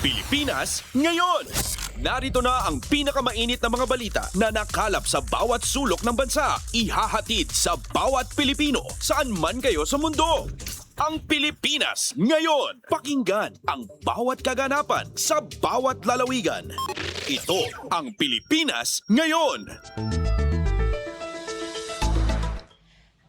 Pilipinas ngayon! Narito na ang pinakamainit na mga balita na nakalap sa bawat sulok ng bansa. Ihahatid sa bawat Pilipino saan man kayo sa mundo. Ang Pilipinas ngayon. Pakinggan ang bawat kaganapan sa bawat lalawigan. Ito ang Pilipinas ngayon.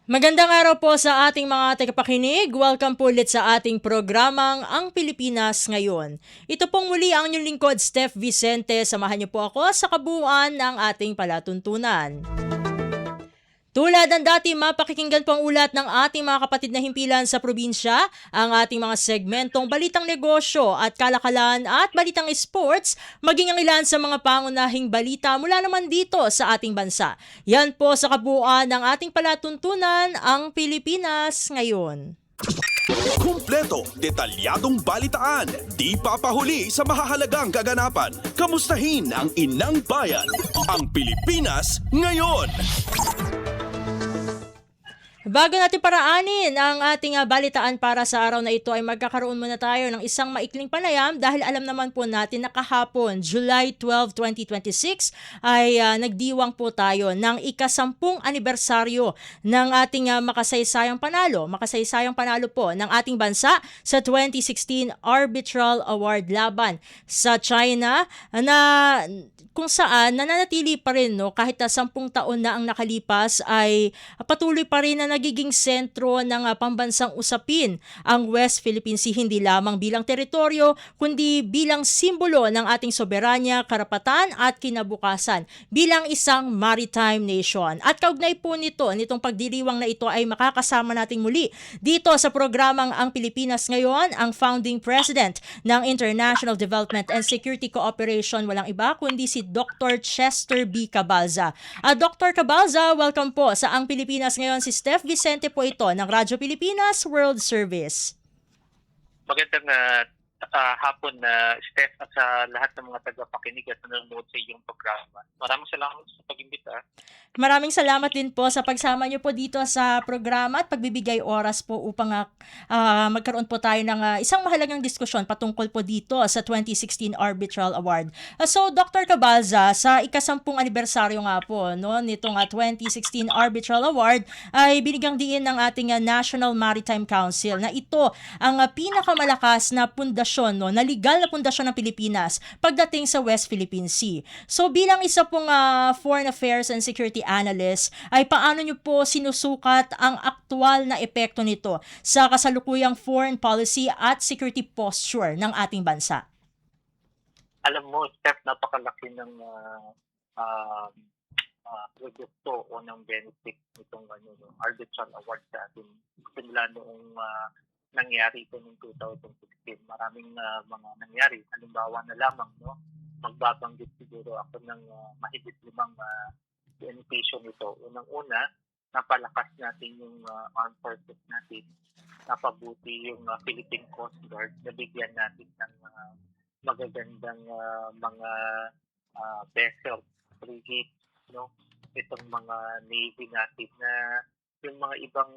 Magandang araw po sa ating mga tagapakinig. Welcome po ulit sa ating programang Ang Pilipinas Ngayon. Ito pong muli ang inyong lingkod, Steph Vicente. Samahan niyo po ako sa kabuuan ng ating palatuntunan. Tulad ng dati, mapakikinggan po ang ulat ng ating mga kapatid na himpilan sa probinsya, ang ating mga segmentong balitang negosyo at kalakalan at balitang sports, maging ang ilan sa mga pangunahing balita mula naman dito sa ating bansa. Yan po sa kabuuan ng ating palatuntunan, ang Pilipinas ngayon. Kumpleto, detalyadong balitaan, di papahuli sa mahahalagang kaganapan. Kamustahin ang inang bayan, ang Pilipinas ngayon. Bago natin paraanin ang ating balitaan para sa araw na ito ay magkakaroon muna tayo ng isang maikling panayam dahil alam naman po natin na kahapon, July 12, 2026 ay nagdiwang po tayo ng ika-10 anibersaryo ng ating makasaysayang panalo po ng ating bansa sa 2016 Arbitral Award laban sa China na kung saan nananatili pa rin kahit 10 taon na ang nakalipas ay patuloy pa rin na nagiging sentro ng pambansang usapin ang West Philippine Sea hindi lamang bilang teritoryo kundi bilang simbolo ng ating soberanya, karapatan at kinabukasan bilang isang maritime nation. At kaugnay po nitong pagdiriwang na ito ay makakasama nating muli dito sa programang Ang Pilipinas Ngayon ang founding president ng International Development and Security Cooperation, walang iba kundi si Dr. Chester B. Cabalza. Dr. Cabalza, welcome po sa Ang Pilipinas Ngayon. Si Steph Vicente po ito ng Radyo Pilipinas World Service. Magandang hapon na Steph at sa lahat ng mga tagapakinig at nanonood sa iyong programa. Maraming salamat sa pag-imbita. Maraming salamat din po sa pagsama niyo po dito sa programa at pagbibigay oras po upang magkaroon po tayo ng isang mahalagang diskusyon patungkol po dito sa 2016 Arbitral Award. So Dr. Cabalza, sa ika-10 anibersaryo nga po nitong 2016 Arbitral Award ay binigyang diin ng ating National Maritime Council na ito ang pinakamalakas na pundasyon, na legal na pundasyon ng Pilipinas pagdating sa West Philippine Sea. So bilang isa pong Foreign Affairs and Security Analyst, ay paano nyo po sinusukat ang aktual na epekto nito sa kasalukuyang foreign policy at security posture ng ating bansa? Alam mo, Steph, napakalaki ng produkto o ng benefit nitong Arbitral Award sa atin. Simula noong nangyari ito noong 2016. Maraming mga nangyari. Halimbawa na lamang, magbabanggit siguro ako ng mahigit 5 benepisyo nito. Unang-una, napalakas natin yung armed forces natin. Napabuti yung Philippine Coast Guard. Nabigyan natin ng magagandang mga vessels, frigates, itong mga Navy natin na yung mga ibang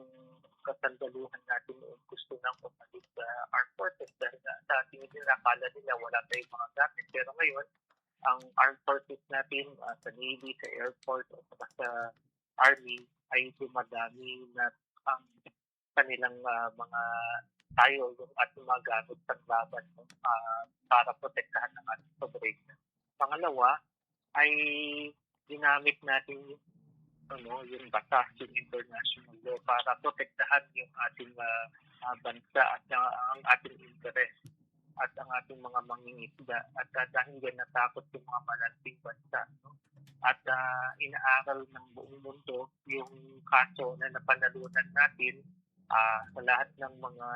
kasandaluhan natin noon gusto nang umalis sa armed forces dahil sa ating nakala nila wala tayong mga gamit. Pero ngayon, ang armed forces natin sa Navy, sa Air Force, o sa Army ay dumadami na ang kanilang mga tayo, yung ating mga gamit sa laban para protektahan ng ating sovereignty. Pangalawa, ay ginamit natin yung batas, yung international law para protektahan yung ating bansa at ang ating interest at ang ating mga mangingisda at dahil yan natakot yung mga malaking bansa. At inaaral ng buong mundo yung kaso na napanalunan natin sa lahat ng mga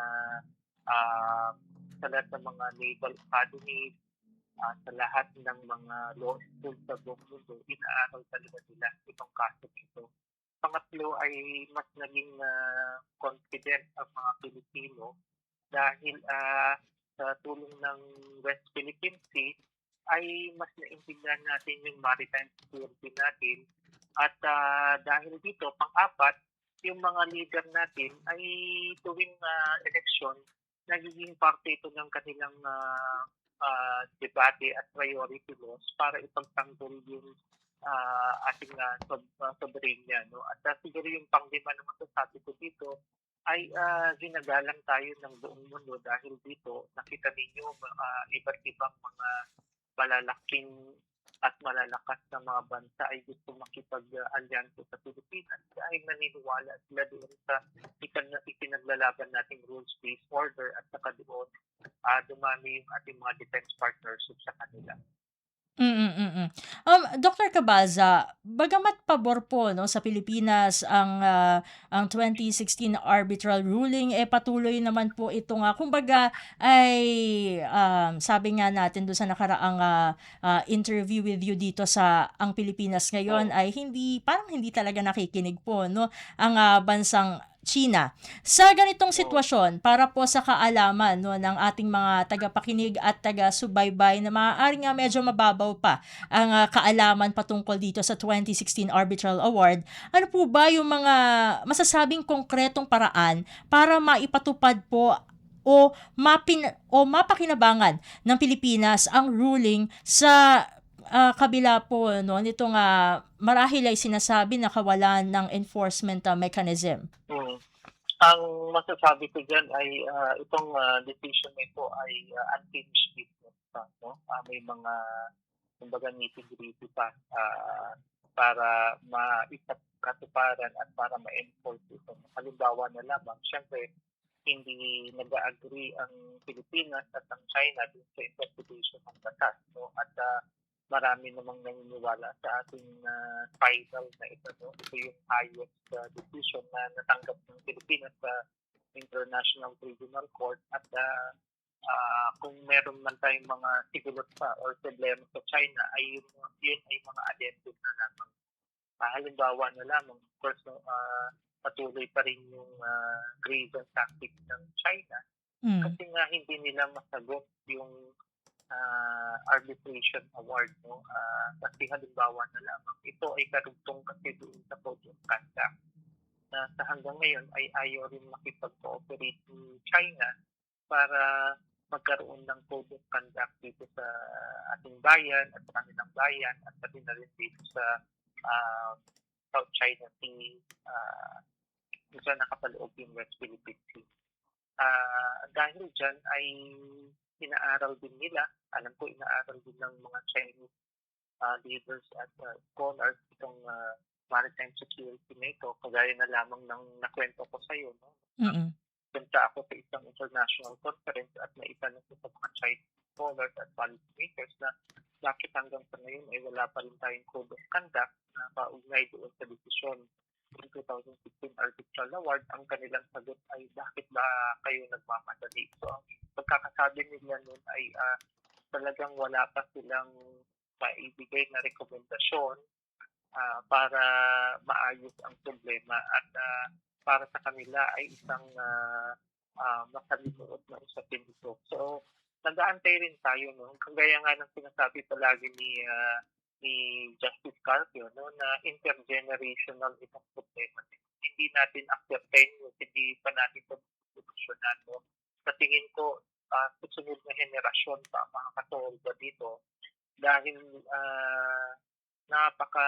naval academies, sa lahat ng mga law schools sa buong mundo, inaaral talaga nila itong kaso ito. Pangatlo ay mas naging confident ang mga Pilipino dahil sa tulong ng West Philippine Sea ay mas naintindihan natin yung maritime security natin at dahil dito, pang-apat, yung mga leader natin ay tuwing eleksyon, nagiging parte ito ng kanilang debate at priority laws para ipagtanggol yung ating soberanya. No? At siguro yung panglima na masasabi ko dito ay ginagalang tayo ng buong mundo dahil dito nakita ninyo iba't ibang mga malalaking at malalakas na mga bansa ay gusto makipag-alyanso sa Pilipinas dahil naniniwala sila doon sa ipinaglalaban nating rules-based order at saka doon dumami yung ating mga defense partnership sa kanila. Dr. Cabaza, bagamat pabor po 'no sa Pilipinas ang 2016 arbitral ruling, patuloy naman po itong, kumbaga ay, sabi nga natin dun sa nakaraang, interview with you dito sa ang Pilipinas ngayon Oo. ay parang hindi talaga nakikinig po 'no, ang, bansang China. Sa ganitong sitwasyon, para po sa kaalaman 'no ng ating mga tagapakinig at taga-subaybay na maaaring nga medyo mababaw pa ang kaalaman patungkol dito sa 2016 Arbitral Award, ano po ba yung mga masasabing konkretong paraan para maipatupad po o mapakinabangan ng Pilipinas ang ruling sa kabila po no nitong marahil ay sinasabi na kawalan ng enforcement mechanism? Mm. Ang masasabi ko dyan ay itong decision na ito ay unfinished business pa. No? May mga kumbaga nitty-gritty pa para maipagkatuparan at para ma-enforce ito. Halimbawa na lamang, syempre, hindi nag-agree ang Pilipinas at ang China dun sa interpretation ng batas. No? At marami namang naniniwala sa ating final na ito. No? Ito yung highest decision na natanggap ng Pilipinas sa International Tribunal Court at kung meron man tayong mga sigulot pa or problema sa China ay yun ay mga addendum na lamang. Halimbawa na lamang, of course, no, patuloy pa rin yung grievance tactics ng China kasi nga hindi nila masagot yung arbitration award. No? Kasi halimbawa na lamang, ito ay karugtong kasi doon sa Code of Conduct na sa hanggang ngayon ay ayaw rin makipag-cooperate ni China para magkaroon ng Code of Conduct dito sa ating bayan at sa kanilang bayan at pati na rin dito sa South China Sea kung saan nakapaloob yung West Philippine Sea. Dahil dyan ay inaaral din nila, alam ko inaaral din ng mga Chinese leaders at scholars itong maritime security na ito, kagaya na lamang ng nakwento ko sa iyo. No? Punta ako sa isang international conference at naitanong ko sa mga Chinese scholars at policymakers na bakit hanggang sa ngayon ay wala pa rin tayong Code of Conduct na paugnay doon sa desisyon ng 2016 Arbitral Award. Ang kanilang sagot ay bakit ba kayo nagmamadali? So ang pagkakasabi nila nun ay talagang wala pa silang maibigay na rekomendasyon para maayos ang problema at para sa kanila ay isang masalimuot na usapin ito. So, nag-aantay rin tayo, no? Kagaya nga ng sinasabi palagi ni Justice Carpio, no, na intergenerational itong problema. Hindi natin after 10 years, hindi pa natin ito solusyonan. No? Sa tingin ko, susunod na henerasyon pa ang makakasolve dito dahil napaka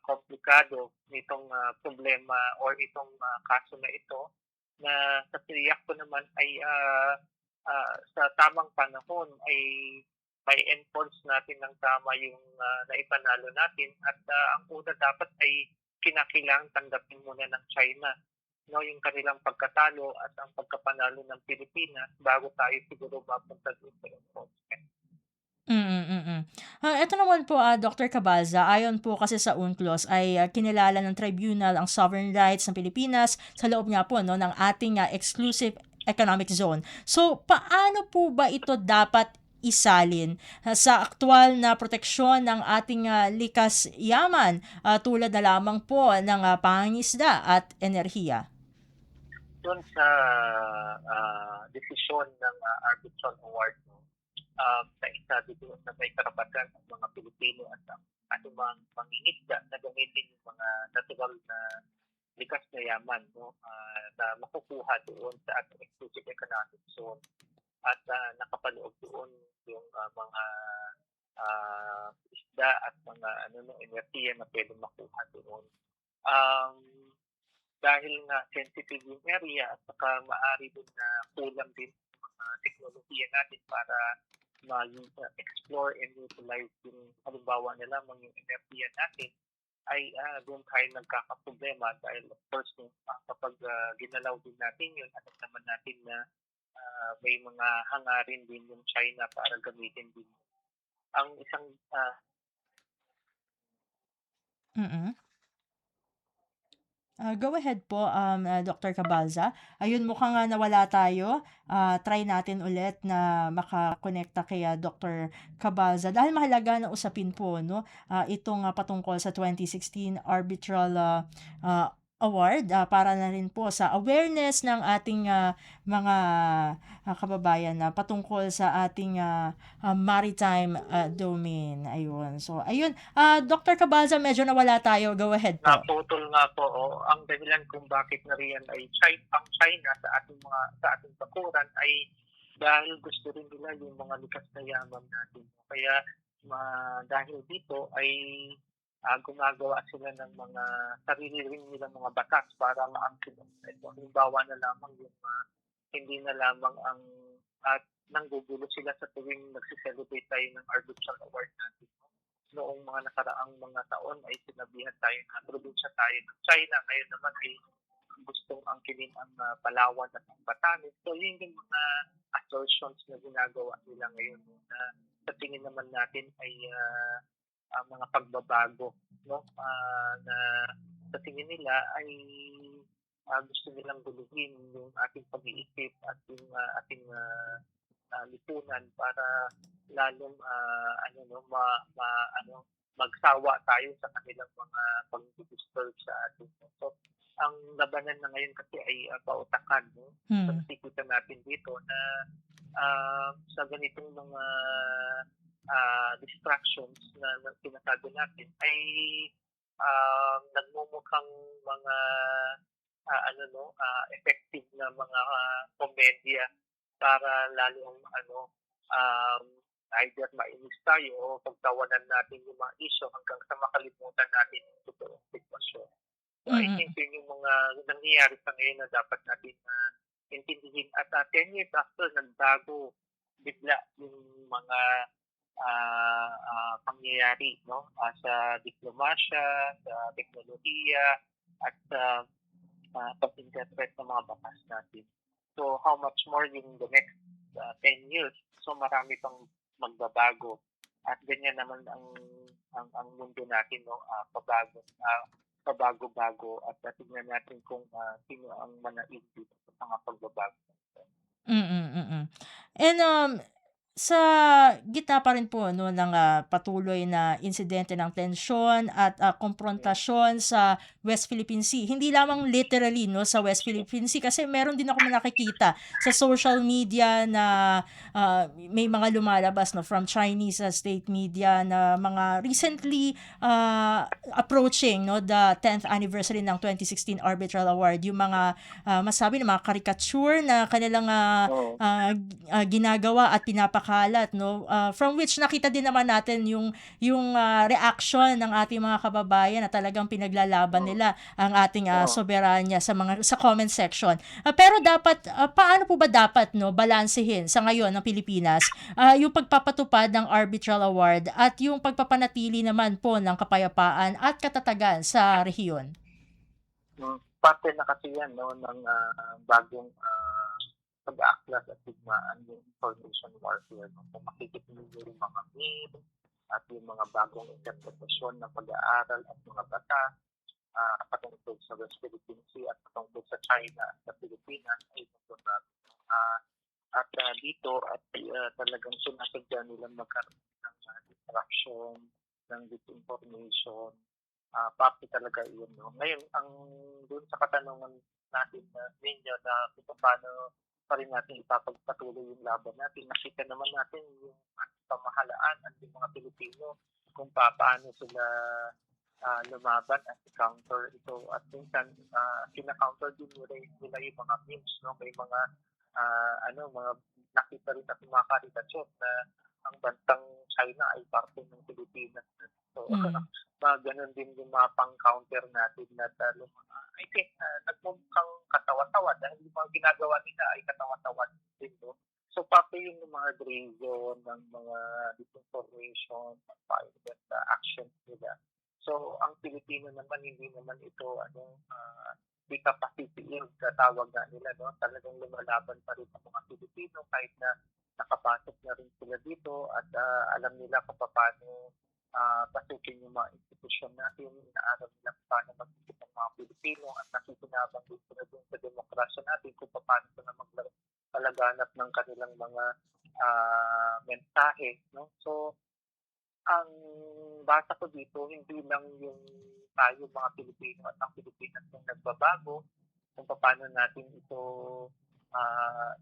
komplikado nitong problema or itong kaso na ito na sa tiyak ko naman ay sa tamang panahon ay may enforce natin ng tama yung naipanalo natin at ang una dapat ay kinakailangan tanggapin muna ng China no yung kanilang pagkatalo at ang pagkapanalo ng Pilipinas bago tayo siguro mapunta doon sa enforcement. Eto naman po, Dr. Cabalza, ayon po kasi sa UNCLOS ay kinilala ng tribunal ang sovereign rights ng Pilipinas sa loob nga po no, ng ating exclusive economic zone. So, paano po ba ito dapat isalin sa aktual na proteksyon ng ating likas yaman tulad na lamang po ng pangingisda at enerhiya? Doon sa desisyon ng arbitral award, no, naisabi doon na may karapatan ng mga Pilipino at ang ating mga mangingisda na gamitin yung mga natural na likas na yaman no, na makukuha doon sa ating exclusive economic zone. at nakapaloob doon yung mga isda at mga enerhiya na pwedeng makuha doon. Um, dahil nga sensitive yung area at saka maaari din na kulang din yung mga teknolohiya natin para ma-explore and utilize yung halimbawa na lamang yung enerhiya natin, ay doon tayo nagkakaproblema dahil of course kapag ginalaw din natin yun, alam naman natin na may mga hangarin din yung China para gamitin din. Ang isang Mm. Go ahead po, Dr. Cabalza. Ayun, mukhang nawala tayo. Try natin ulit na makakonekta kay Dr. Cabalza dahil mahalaga na usapin po, no? Itong patungkol sa 2016 Arbitral Award para na rin po sa awareness ng ating mga kababayan na patungkol sa ating maritime domain. Ayun. So, ayun. Dr. Cabalza, medyo nawala tayo. Go ahead po. naputol nga po. Ang dahilan kung bakit nariyan ay ang China sa ating bakuran ay dahil gusto rin nila yung mga likas na yaman natin. Kaya dahil dito ay gumagawa sila ng mga sarili rin nilang mga batas para maangkin ang ito. Halimbawa na lamang yung hindi na lamang ang nanggugulo sila sa tuwing nagsiselebrate tayo ng Arbitral Award natin. Noong mga nakaraang mga taon ay sinabihan tayo na probinsya tayo ng China. Ngayon naman ay gustong angkinin ang Palawan at ang Batanes. So yun yung mga assertions na ginagawa nila ngayon na sa tingin naman natin ay mga pagbabago, no? Na sa tingin nila ay gusto nilang guluhin yung ating pag-iisip at yung ating lipunan para lalong magsawa tayo sa kanilang mga pag-disturb sa atin. So, ang labanan na ngayon kasi ay pautakan, no? So, nakikita natin dito na sa ganitong mga distractions na sinasabi natin ay nagmumukhang mga effective na mga komedya para lalong either mainis tayo o pagtawanan natin yung mga issue hanggang sa makalimutan natin yung totoong sitwasyon. So I think yun yung mga nangyayari sa ngayon na dapat natin intindihin. At 10 years after, nagbago bigla yung mga pangyayari, no? Sa diplomasya, sa teknolohiya, at sa pag-interpret ng mga batas natin. So how much more in the next 10 years? So marami pang magbabago. At ganyan naman ang mundo natin, no? Pabago-bago at tingnan natin kung sino ang manaig dito sa mga pagbabago. And sa gitna pa rin po no ng patuloy na insidente ng tensyon at komprontasyon sa West Philippine Sea. Hindi lamang literally no sa West Philippine Sea kasi meron din ako nakikita sa social media na may mga lumalabas no from Chinese state media na mga recently approaching no the 10th anniversary ng 2016 Arbitral Award, yung mga masabi ng mga caricature na kanilang ginagawa at pinapakalat no from which nakita din naman natin yung reaction ng ating mga kababayan na talagang pinaglalaban nila ang ating soberanya sa comment section. Pero dapat paano po ba dapat no balansehin sa ngayon ng Pilipinas yung pagpapatupad ng Arbitral Award at yung pagpapanatili naman po ng kapayapaan at katatagan sa rehiyon? Parte na kasi yan no ng bagong pag-aaklas at digmaan yung information warfare. No? Kung makikita niyo yung mga meme at yung mga bagong interpretasyon ng pag-aaral at mga batas patungkol sa West Philippine Sea at patungkol sa China at sa Pilipinas ay nagbabago. At dito at talagang sinasadya nilang magkaroon ng distraction, ng disinformation. Parte talaga yun. No? Ngayon, doon sa katanungan natin ninyo na kung paano pa rin natin ipapagpatuloy yung laban natin. Nakita naman natin yung pamahalaan at yung mga Pilipino kung paano sila lumaban at counter ito. At minsan, kina-counter din nila yung mga memes. No? May mga mga nakita rin at mga karitasyon na ang bansang China ay parte ng Pilipinas. So, Mm. mga ganun din yung mga pang-counter natin na I think nagmukhang katawa-tawa dahil yung mga ginagawa nila ay katawa-tawa din. No? So, pati yung mga gray zone ng mga disinformation, violent actions nila. So, ang Pilipino naman, hindi naman ito, di kapasitiil sa tawag nga nila, no? Talagang lumalaban pa rin ang mga Pilipino kahit na nakapasok na rin sila dito at alam nila kung paano pasukin yung mga institusyon natin, inaaral nila kung paano mag-isip ang mga Pilipino at nakikinabang din sila dun sa demokrasya natin kung paano sila palaganap ng kanilang mga mensahe. No? So, ang basa ko dito, hindi lang yung tayo mga Pilipino at ang Pilipinas yung nagbabago kung paano natin ito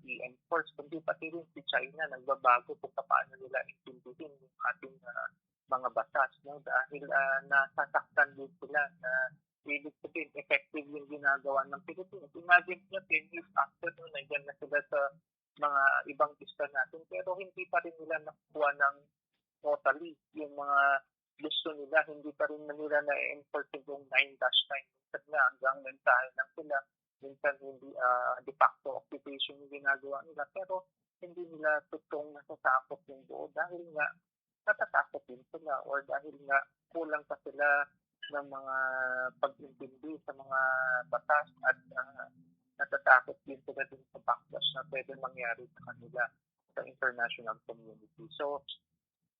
i-enforce, kundi pati rin si China nagbabago kung paano nila intindihin yung ating mga batas. No? Dahil nasasaktan din sila na ibig sabihin effective yung ginagawa ng Pilipinas. Imagine nyo 10 years after, no, nandiyan na sila sa mga ibang pista natin pero hindi pa rin nila nakuha ng totally yung mga gusto nila, hindi pa rin nila na-enforce yung 9-9. Minsan nga hanggang mensahe lang sila, minsan hindi de facto occupation yung ginagawa nila, pero hindi nila totoong nasasakop yung buo dahil nga natatakot din sila or dahil nga kulang pa sila ng mga pag-intindi sa mga batas at natatakot din sila din sa backlash na pwede mangyari sa kanila sa international community. So,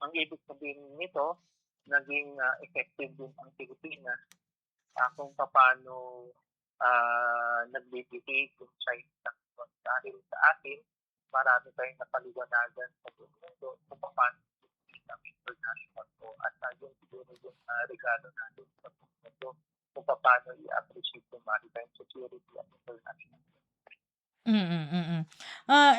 ang ibig sabihin nito, naging effective din ang Pilipinas kung paano nagbibigay yung China dahil sa atin, marami tayong napaliwanagan sa buong mundo kung paano ang international po at yung siguro yung regalo natin sa buong mundo kung paano i-appreciate yung maritime security at international.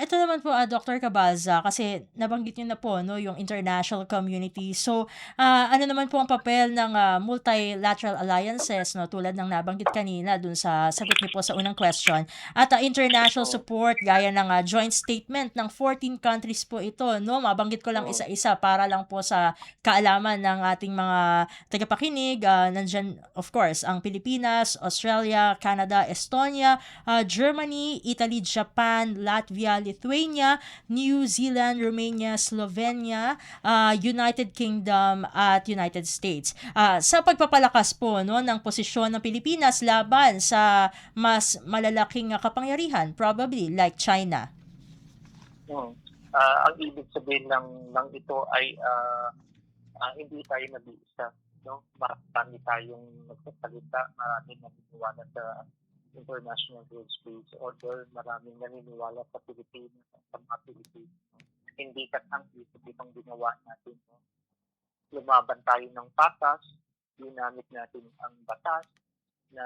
Ito naman po, Dr. Cabalza, kasi nabanggit niyo na po 'no, yung international community. So, ano naman po ang papel ng, multilateral alliances 'no, tulad ng nabanggit kanina dun sa sagot niyo po sa unang question at, international So, support gaya ng, joint statement ng 14 countries po ito 'no. Mabanggit ko lang so, isa-isa para lang po sa kaalaman ng ating mga tagapakinig. Nandiyan of course ang Pilipinas, Australia, Canada, Estonia, Germany, Italy, Japan, Latvia, Lithuania, New Zealand, Romania, Slovenia, United Kingdom at United States. Sa pagpapalakas po no ng posisyon ng Pilipinas laban sa mas malalaking kapangyarihan, probably like China. ang ibig sabihin ng ito ay hindi tayo nag-iisa. No? Marami tayong nagsasalita, maraming naniniwala sa international rules-based order, maraming naniniwala sa Pilipinas at sa mga Pilipino. Hindi kasang-isip itong ginawa natin. No? Lumaban tayo ng patas, ginamit natin ang batas na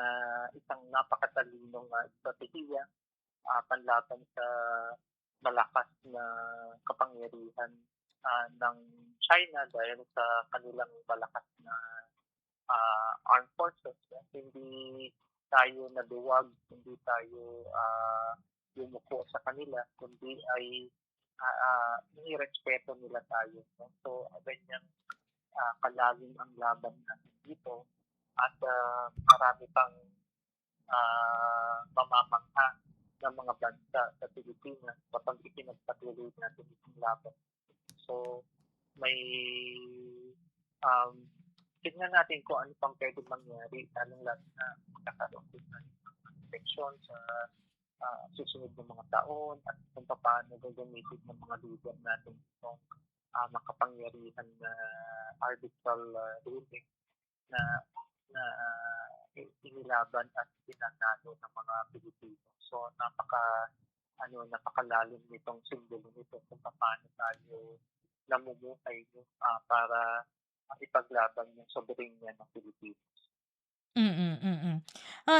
isang napakatalinong estratehiya panlaban sa malakas na kapangyarihan ng China dahil sa kanilang malakas na armed forces. Hindi tayo naduwag, hindi tayo yumuko sa kanila, kundi ay nirespeto nila tayo. No? So, ganyan kalalim ang laban natin dito at marami pang mamamangha ng mga bansa sa Pilipinas kapag ipinagpatuloy natin itong laban. So, may tignan natin kung ano pang pwede mangyari, lalong-lalo na magkakaroon din ng eleksyon sa susunod ng mga taon at kung paano gagamitin ng mga leader natin itong makapangyarihan na arbitral ruling na na inilaban at pinanalo ng mga Pilipino. So napakalalim nitong simbolo nito kung paano tayo namumuhay para ipaglaban yung soberenya ng Pilipinas.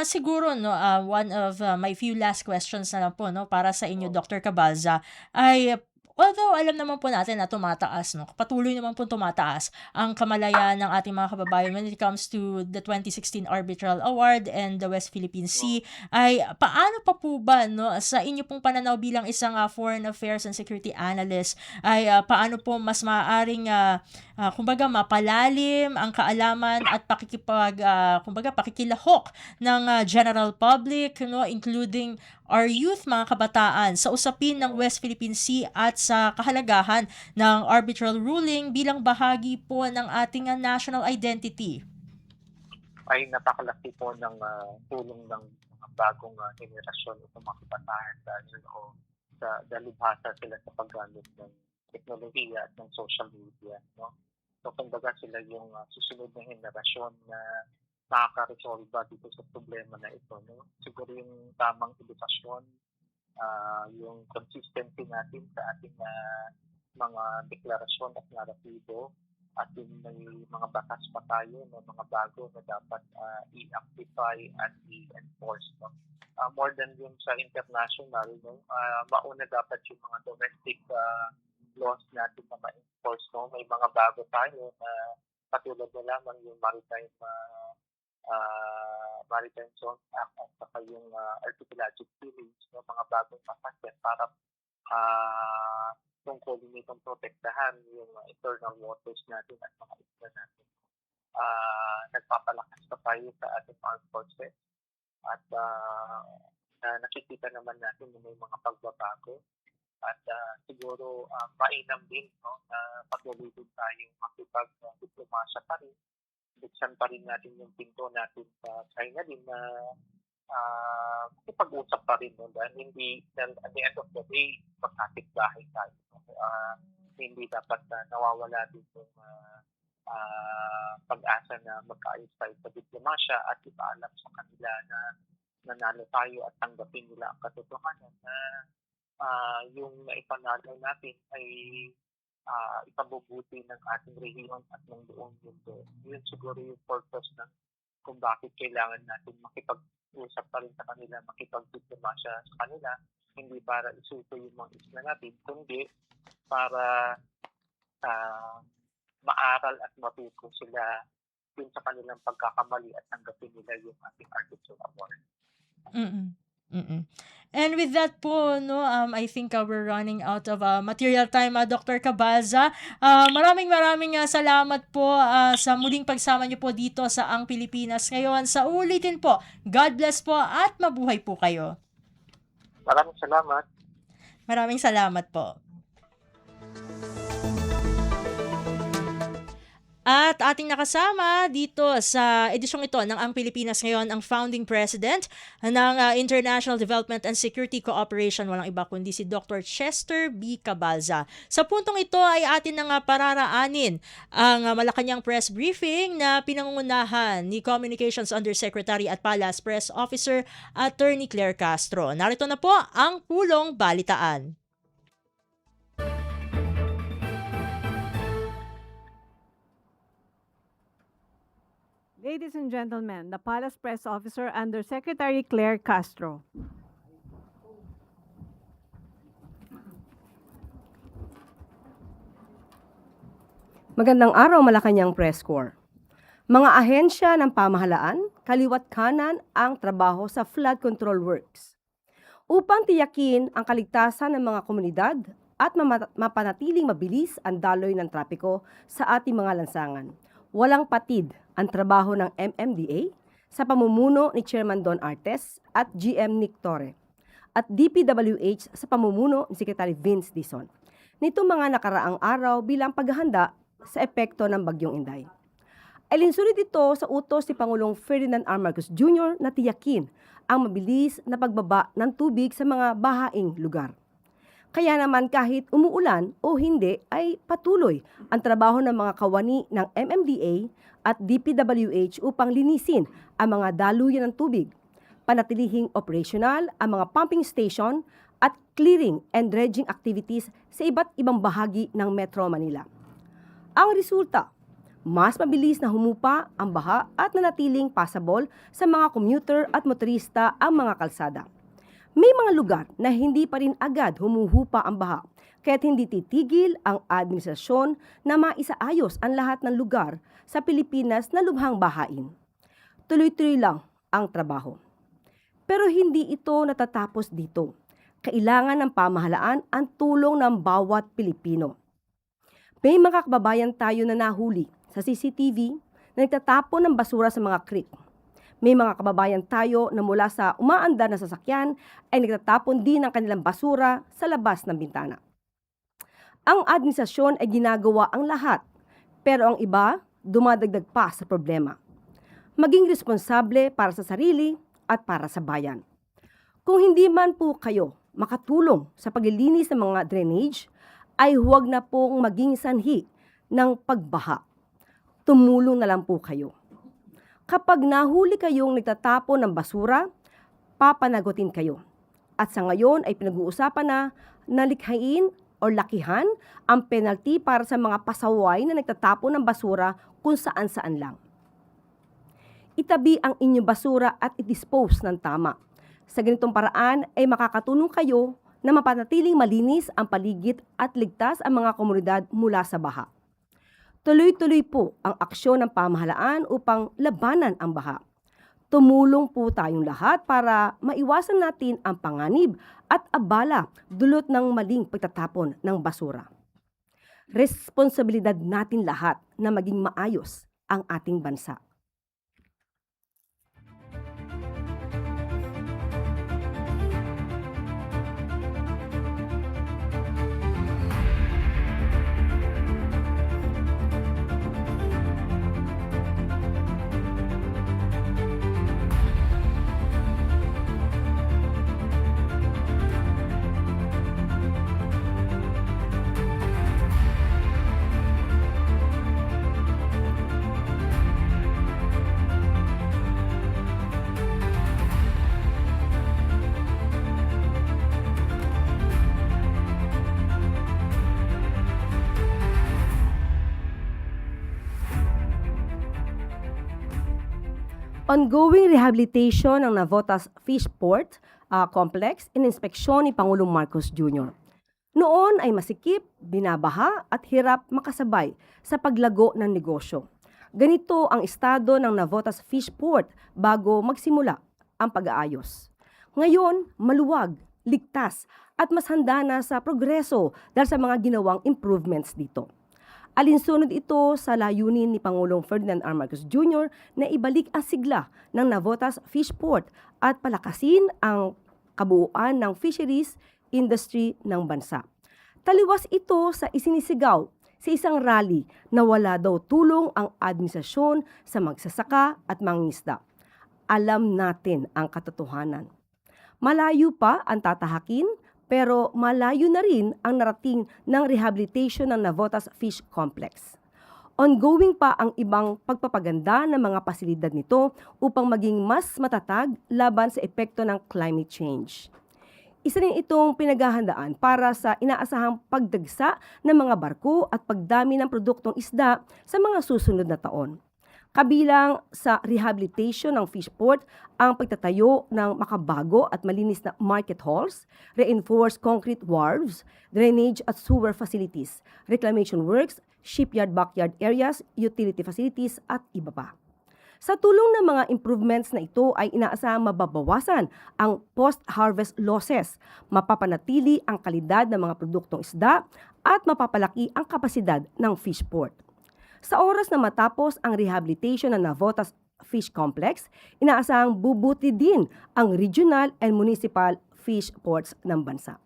Siguro 'no, one of, my few last questions na lang po 'no, para sa inyo So, Dr. Cabalza ay Although alam naman po natin na tumataas, no, patuloy naman po tumataas ang kamalayan ng ating mga kababayan when it comes to the 2016 Arbitral Award and the West Philippine Sea, ay paano pa po ba, no, sa inyo pong pananaw bilang isang foreign affairs and security analyst, ay paano po mas maaaring kumbaga mapalalim ang kaalaman at kumbaga pakikilahok ng general public, no, including our youth, mga kabataan, sa usapin ng West Philippine Sea at sa kahalagahan ng arbitral ruling bilang bahagi po ng ating national identity? Ay napakalaki po ng tulong ng mga bagong henerasyon o mga kabataan dahil libhasa sila sa paggamit ng teknolohiya at ng social media. No? So kumbaga sila yung susunod na henerasyon na makaka-resolve dito sa problema na ito. No? Siguro yung tamang edukasyon, yung consistency natin sa ating mga deklarasyon at naratibo, at yung may mga batas pa tayo, mga bago na dapat i-amplify at i-enforce. No? More than yung sa international, no? Mauna dapat yung mga domestic laws natin na ma-enforce. No? May mga bago tayo na katulad na lamang yung Maritime Zone Act at saka yung archipelagic feelings, no, mga bagong pasaket para tungkol nitong protektahan yung internal waters natin at mga isla natin. Nagpapalakas pa tayo sa ating armed forces at nakikita naman natin na may mga pagbabago at siguro mainam din, no, na patuloy din tayong makipag-diplomasya pa rin. Buksan pa rin natin yung pinto natin sa China din na makipag-usap pa rin. No? Dahil at the end of the day, magkakit-bahay tayo. No? Hindi dapat nawawala din yung pag-asa na magkaayos tayo sa diplomasya at ipaalam sa kanila na nanalo tayo at tanggapin nila ang katotohanan na yung naipanalo natin ay ipabubuti ng ating rehiyon at ng buong mundo. Yun siguro yung purpose ng kung bakit kailangan natin makipag-usap pa rin sa kanila, makipag-diplomasya sa kanila, hindi para isuko yung mga isla natin, kundi para maaral at matuto sila dun sa kanilang pagkakamali at tanggapin nila yung ating Arbitral Award. Mm. Mm. And with that po, no, I think we're running out of material time, Dr. Cabalza. Maraming salamat po sa muling pagsama niyo po dito sa Ang Pilipinas Ngayon. Sa ulitin po, God bless po at mabuhay po kayo. Maraming salamat. Maraming salamat po. At ating nakasama dito sa edisyong ito ng Ang Pilipinas Ngayon, ang founding president ng International Development and Security Cooperation, walang iba kundi si Dr. Chester B. Cabalza. Sa puntong ito ay atin nang pararaanin ang Malacanang press briefing na pinangungunahan ni Communications Undersecretary at Palace Press Officer Attorney Claire Castro. Narito na po ang pulong balitaan. Ladies and gentlemen, the Palace Press Officer Under Secretary Claire Castro. Magandang araw, Malacanang Press Corps. Mga ahensya ng pamahalaan, kaliwat kanan ang trabaho sa flood control works upang tiyakin ang kaligtasan ng mga komunidad at mapanatiling mabilis ang daloy ng trapiko sa ating mga lansangan. Walang patid ang trabaho ng MMDA sa pamumuno ni Chairman Don Artes at GM Nick Torre at DPWH sa pamumuno ni Secretary Vince Dizon nitong mga nakaraang araw bilang paghahanda sa epekto ng Bagyong Inday. Alinsunod ito sa utos ni Pangulong Ferdinand R. Marcos Jr. na tiyakin ang mabilis na pagbaba ng tubig sa mga bahaing lugar. Kaya naman kahit umuulan o hindi ay patuloy ang trabaho ng mga kawani ng MMDA at DPWH upang linisin ang mga daluyan ng tubig, panatilihing operational ang mga pumping station at clearing and dredging activities sa iba't ibang bahagi ng Metro Manila. Ang resulta, mas mabilis na humupa ang baha at nanatiling passable sa mga commuter at motorista ang mga kalsada. May mga lugar na hindi pa rin agad humuhupa ang baha, kaya't hindi titigil ang administrasyon na maisaayos ang lahat ng lugar sa Pilipinas na lubhang bahain. Tuloy-tuloy lang ang trabaho. Pero hindi ito natatapos dito. Kailangan ng pamahalaan ang tulong ng bawat Pilipino. May mga kababayan tayo na nahuli sa CCTV na nagtatapon ng basura sa mga creek. May mga kababayan tayo na mula sa umaandar na sasakyan ay nagtatapon din ng kanilang basura sa labas ng bintana. Ang administrasyon ay ginagawa ang lahat, pero ang iba dumadagdag pa sa problema. Maging responsable para sa sarili at para sa bayan. Kung hindi man po kayo makatulong sa paglilinis ng mga drainage, ay huwag na pong maging sanhi ng pagbaha. Tumulong na lang po kayo. Kapag nahuli kayong nagtatapon ng basura, papanagutin kayo. At sa ngayon ay pinag-uusapan na likhain o lakihan ang penalty para sa mga pasaway na nagtatapon ng basura kung saan-saan lang. Itabi ang inyong basura at i-dispose ng tama. Sa ganitong paraan ay makakatulong kayo na mapanatiling malinis ang paligid at ligtas ang mga komunidad mula sa baha. Tuloy-tuloy po ang aksyon ng pamahalaan upang labanan ang baha. Tumulong po tayong lahat para maiwasan natin ang panganib at abala dulot ng maling pagtatapon ng basura. Responsibilidad natin lahat na maging maayos ang ating bansa. Ongoing rehabilitation ng Navotas Fish Port Complex ininspeksyon ni Pangulong Marcos Jr. Noon ay masikip, binabaha at hirap makasabay sa paglago ng negosyo. Ganito ang estado ng Navotas Fish Port bago magsimula ang pag-aayos. Ngayon, maluwag, ligtas at mas handa na sa progreso dahil sa mga ginawang improvements dito. Alinsunod ito sa layunin ni Pangulong Ferdinand R. Marcos Jr. na ibalik ang sigla ng Navotas Fish Port at palakasin ang kabuuan ng fisheries industry ng bansa. Taliwas ito sa isinisigaw sa isang rally na wala daw tulong ang administrasyon sa magsasaka at mangingisda. Alam natin ang katotohanan. Malayo pa ang tatahakin, pero malayo na rin ang narating ng rehabilitation ng Navotas Fish Complex. Ongoing pa ang ibang pagpapaganda ng mga pasilidad nito upang maging mas matatag laban sa epekto ng climate change. Isa rin itong pinaghahandaan para sa inaasahang pagdagsa ng mga barko at pagdami ng produktong isda sa mga susunod na taon. Kabilang sa rehabilitation ng fish port ang pagtatayo ng makabago at malinis na market halls, reinforced concrete wharves, drainage at sewer facilities, reclamation works, shipyard backyard areas, utility facilities at iba pa. Sa tulong ng mga improvements na ito ay inaasahang mababawasan ang post-harvest losses, mapapanatili ang kalidad ng mga produktong isda at mapapalaki ang kapasidad ng fish port. Sa oras na matapos ang rehabilitation ng Navotas Fish Complex, inaasahang bubuti din ang regional and municipal fish ports ng bansa.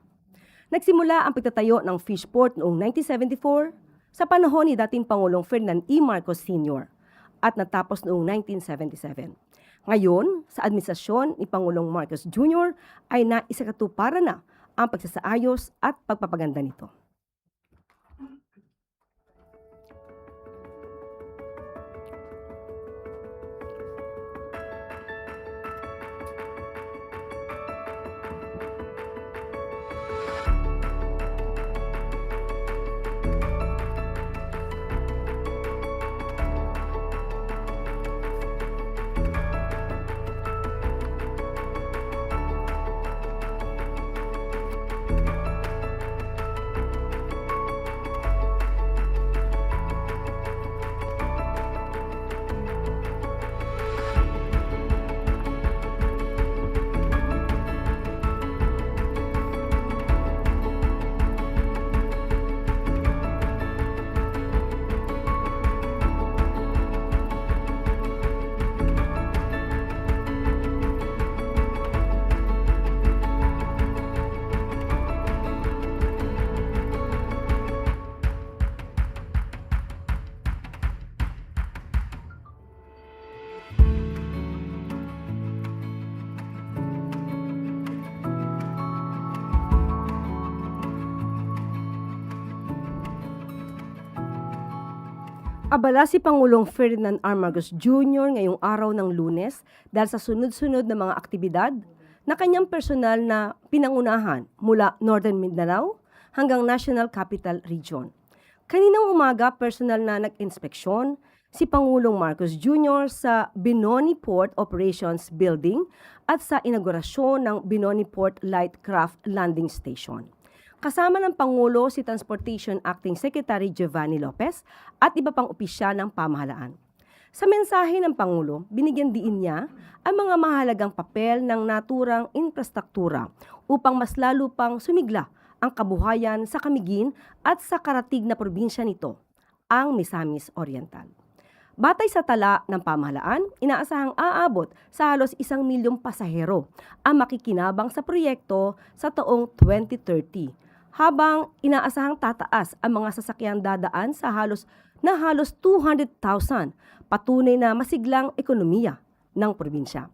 Nagsimula ang pagtatayo ng fish port noong 1974 sa panahon ni dating Pangulong Ferdinand E. Marcos Sr. at natapos noong 1977. Ngayon, sa administrasyon ni Pangulong Marcos Jr. ay naisakatuparan na ang pagsasaayos at pagpapaganda nito. Abala si Pangulong Ferdinand R. Marcos Jr. ngayong araw ng Lunes dahil sa sunod-sunod na mga aktibidad na kanyang personal na pinangunahan mula Northern Mindanao hanggang National Capital Region. Kaninang umaga, personal na nag-inspeksyon si Pangulong Marcos Jr. sa Binoni Port Operations Building at sa inaugurasyon ng Binoni Port Light Craft Landing Station. Kasama ng Pangulo si Transportation Acting Secretary Giovanni Lopez at iba pang opisyal ng pamahalaan. Sa mensahe ng Pangulo, binigyan diin niya ang mga mahalagang papel ng naturang infrastruktura upang mas lalo pang sumigla ang kabuhayan sa Camiguin at sa karatig na probinsya nito, ang Misamis Oriental. Batay sa tala ng pamahalaan, inaasahang aabot sa halos 1 milyong pasahero ang makikinabang sa proyekto sa taong 2030, habang inaasahang tataas ang mga sasakyang dadaan sa halos 200,000, patunay na masiglang ekonomiya ng probinsya.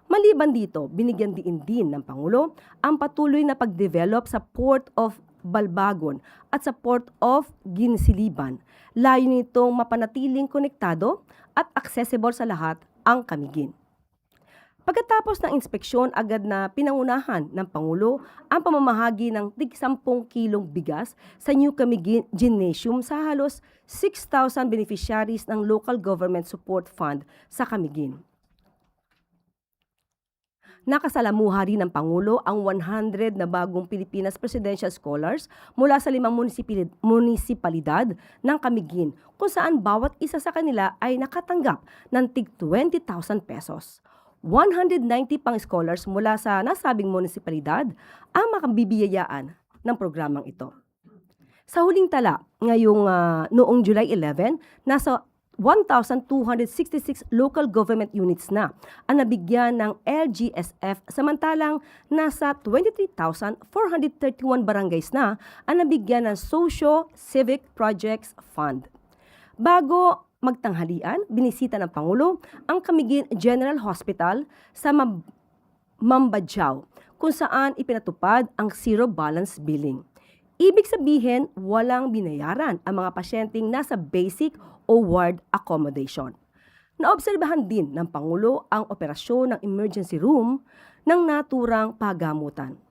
Maliban dito, binigyan din ng Pangulo ang patuloy na pagdevelop sa Port of Balbagon at sa Port of Ginsiliban. Layo nitong mapanatiling konektado at accessible sa lahat ang Camiguin. Pagkatapos ng inspeksyon, agad na pinangunahan ng Pangulo ang pamamahagi ng 10 kilong bigas sa New Camiguin Gymnasium sa halos 6,000 beneficiaries ng Local Government Support Fund sa Camiguin. Nakasalamuha rin ng Pangulo ang 100 na bagong Pilipinas Presidential Scholars mula sa 5 munisipalidad ng Camiguin, kung saan bawat isa sa kanila ay nakatanggap ng tig 20,000 pesos. 190 pang scholars mula sa nasabing munisipalidad ang makabibiyayaan ng programang ito. Sa huling tala, noong July 11, nasa 1,266 local government units na ang nabigyan ng LGSF, samantalang nasa 23,431 barangays na ang nabigyan ng Socio-Civic Projects Fund. Bago magtanghalian, binisita ng Pangulo ang Camiguin General Hospital sa Mambadjao, kung saan ipinatupad ang zero balance billing. Ibig sabihin, walang binayaran ang mga pasyenteng nasa basic o ward accommodation. Naobserbahan din ng Pangulo ang operasyon ng emergency room ng naturang pagamutan.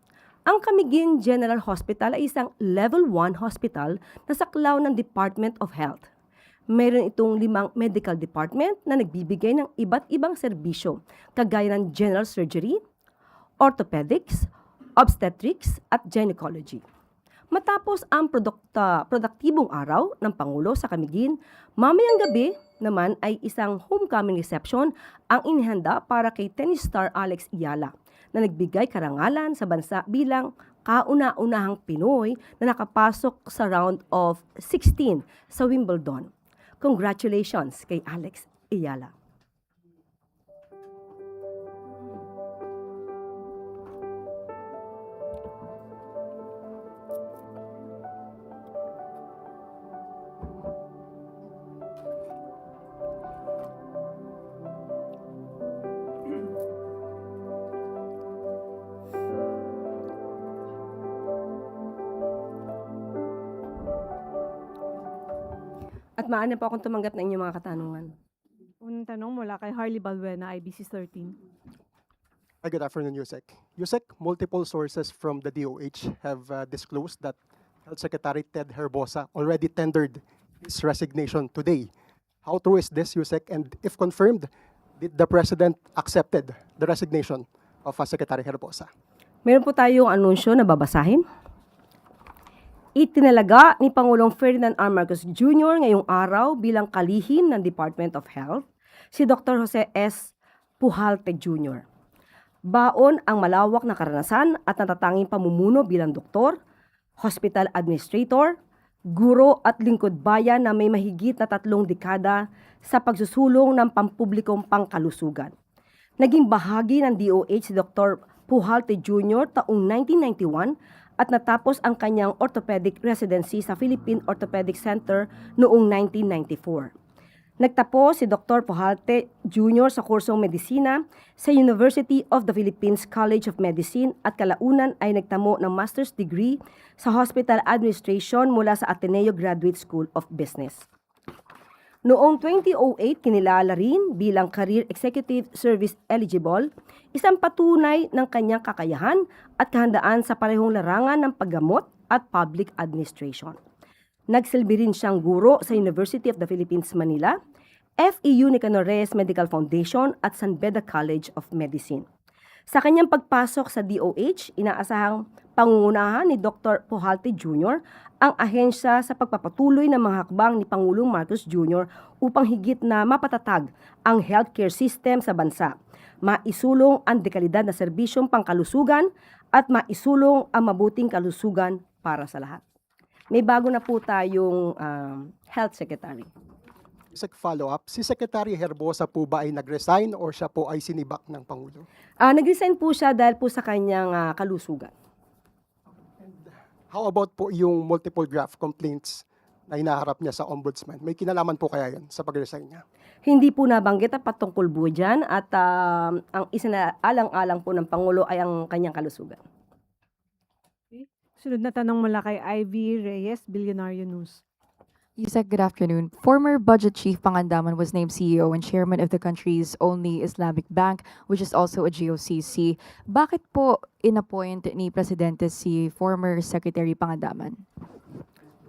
Ang Camiguin General Hospital ay isang level 1 hospital na saklaw ng Department of Health. Mayroon itong 5 medical department na nagbibigay ng iba't ibang serbisyo, kagaya ng general surgery, orthopedics, obstetrics at gynecology. Matapos ang produktibong araw ng Pangulo sa Camiguin, mamayang gabi naman ay isang homecoming reception ang inihanda para kay tennis star Alex Iyala, na nagbigay karangalan sa bansa bilang kauna-unahang Pinoy na nakapasok sa round of 16 sa Wimbledon. Congratulations kay Alex Iyala. At maaari po akong tumanggap ng inyong mga katanungan. Unang tanong mula kay Harley Balbuena, IBC 13. Hi, good afternoon, Yusek. Yusek, multiple sources from the DOH have disclosed that Health Secretary Ted Herbosa already tendered his resignation today. How true is this, Yusek? And if confirmed, did the President accepted the resignation of Secretary Herbosa? Meron po tayong anunsyo na babasahin. Itinalaga ni Pangulong Ferdinand R. Marcos Jr. ngayong araw bilang kalihim ng Department of Health si Dr. Jose S. Pujalte Jr. Baon ang malawak na karanasan at natatanging pamumuno bilang doktor, hospital administrator, guro at lingkod bayan na may mahigit na 3 dekada sa pagsusulong ng pampublikong pangkalusugan. Naging bahagi ng DOH si Dr. Pujalte Jr. taong 1991 at natapos ang kanyang orthopedic residency sa Philippine Orthopedic Center noong 1994. Nagtapos si Dr. Pujalte Jr. sa kursong medisina sa University of the Philippines College of Medicine at kalaunan ay nagtamo ng master's degree sa Hospital Administration mula sa Ateneo Graduate School of Business. Noong 2008, kinilala rin bilang Career Executive Service Eligible, isang patunay ng kanyang kakayahan at kahandaan sa parehong larangan ng paggamot at public administration. Nagsilbi rin siyang guro sa University of the Philippines, Manila, FEU Nicanor Reyes Medical Foundation at San Beda College of Medicine. Sa kanyang pagpasok sa DOH, inaasahang pangungunahan ni Dr. Pujalte Jr. ang ahensya sa pagpapatuloy ng mga hakbang ni Pangulong Marcos Jr. upang higit na mapatatag ang healthcare system sa bansa, maisulong ang dekalidad na serbisyong pangkalusugan at maisulong ang mabuting kalusugan para sa lahat. May bago na po tayong Health Secretary. Yusek, follow-up, si Secretary Herbosa po ba ay nag-resign or siya po ay sinibak ng Pangulo? Nag-resign po siya dahil po sa kanyang kalusugan. How about po yung multiple graft complaints na hinaharap niya sa ombudsman? May kinalaman po kaya yan sa pag-resign niya? Hindi po nabanggit ang patungkol po dyan at ang isinaalang-alang po ng Pangulo ay ang kanyang kalusugan. Sunod na tanong mula kay Ivy Reyes, Billionaire News. Yusek, good afternoon. Former Budget Chief Pangandaman was named CEO and chairman of the country's only Islamic bank, which is also a GOCC. Bakit po inappoint ni Presidente si former Secretary Pangandaman?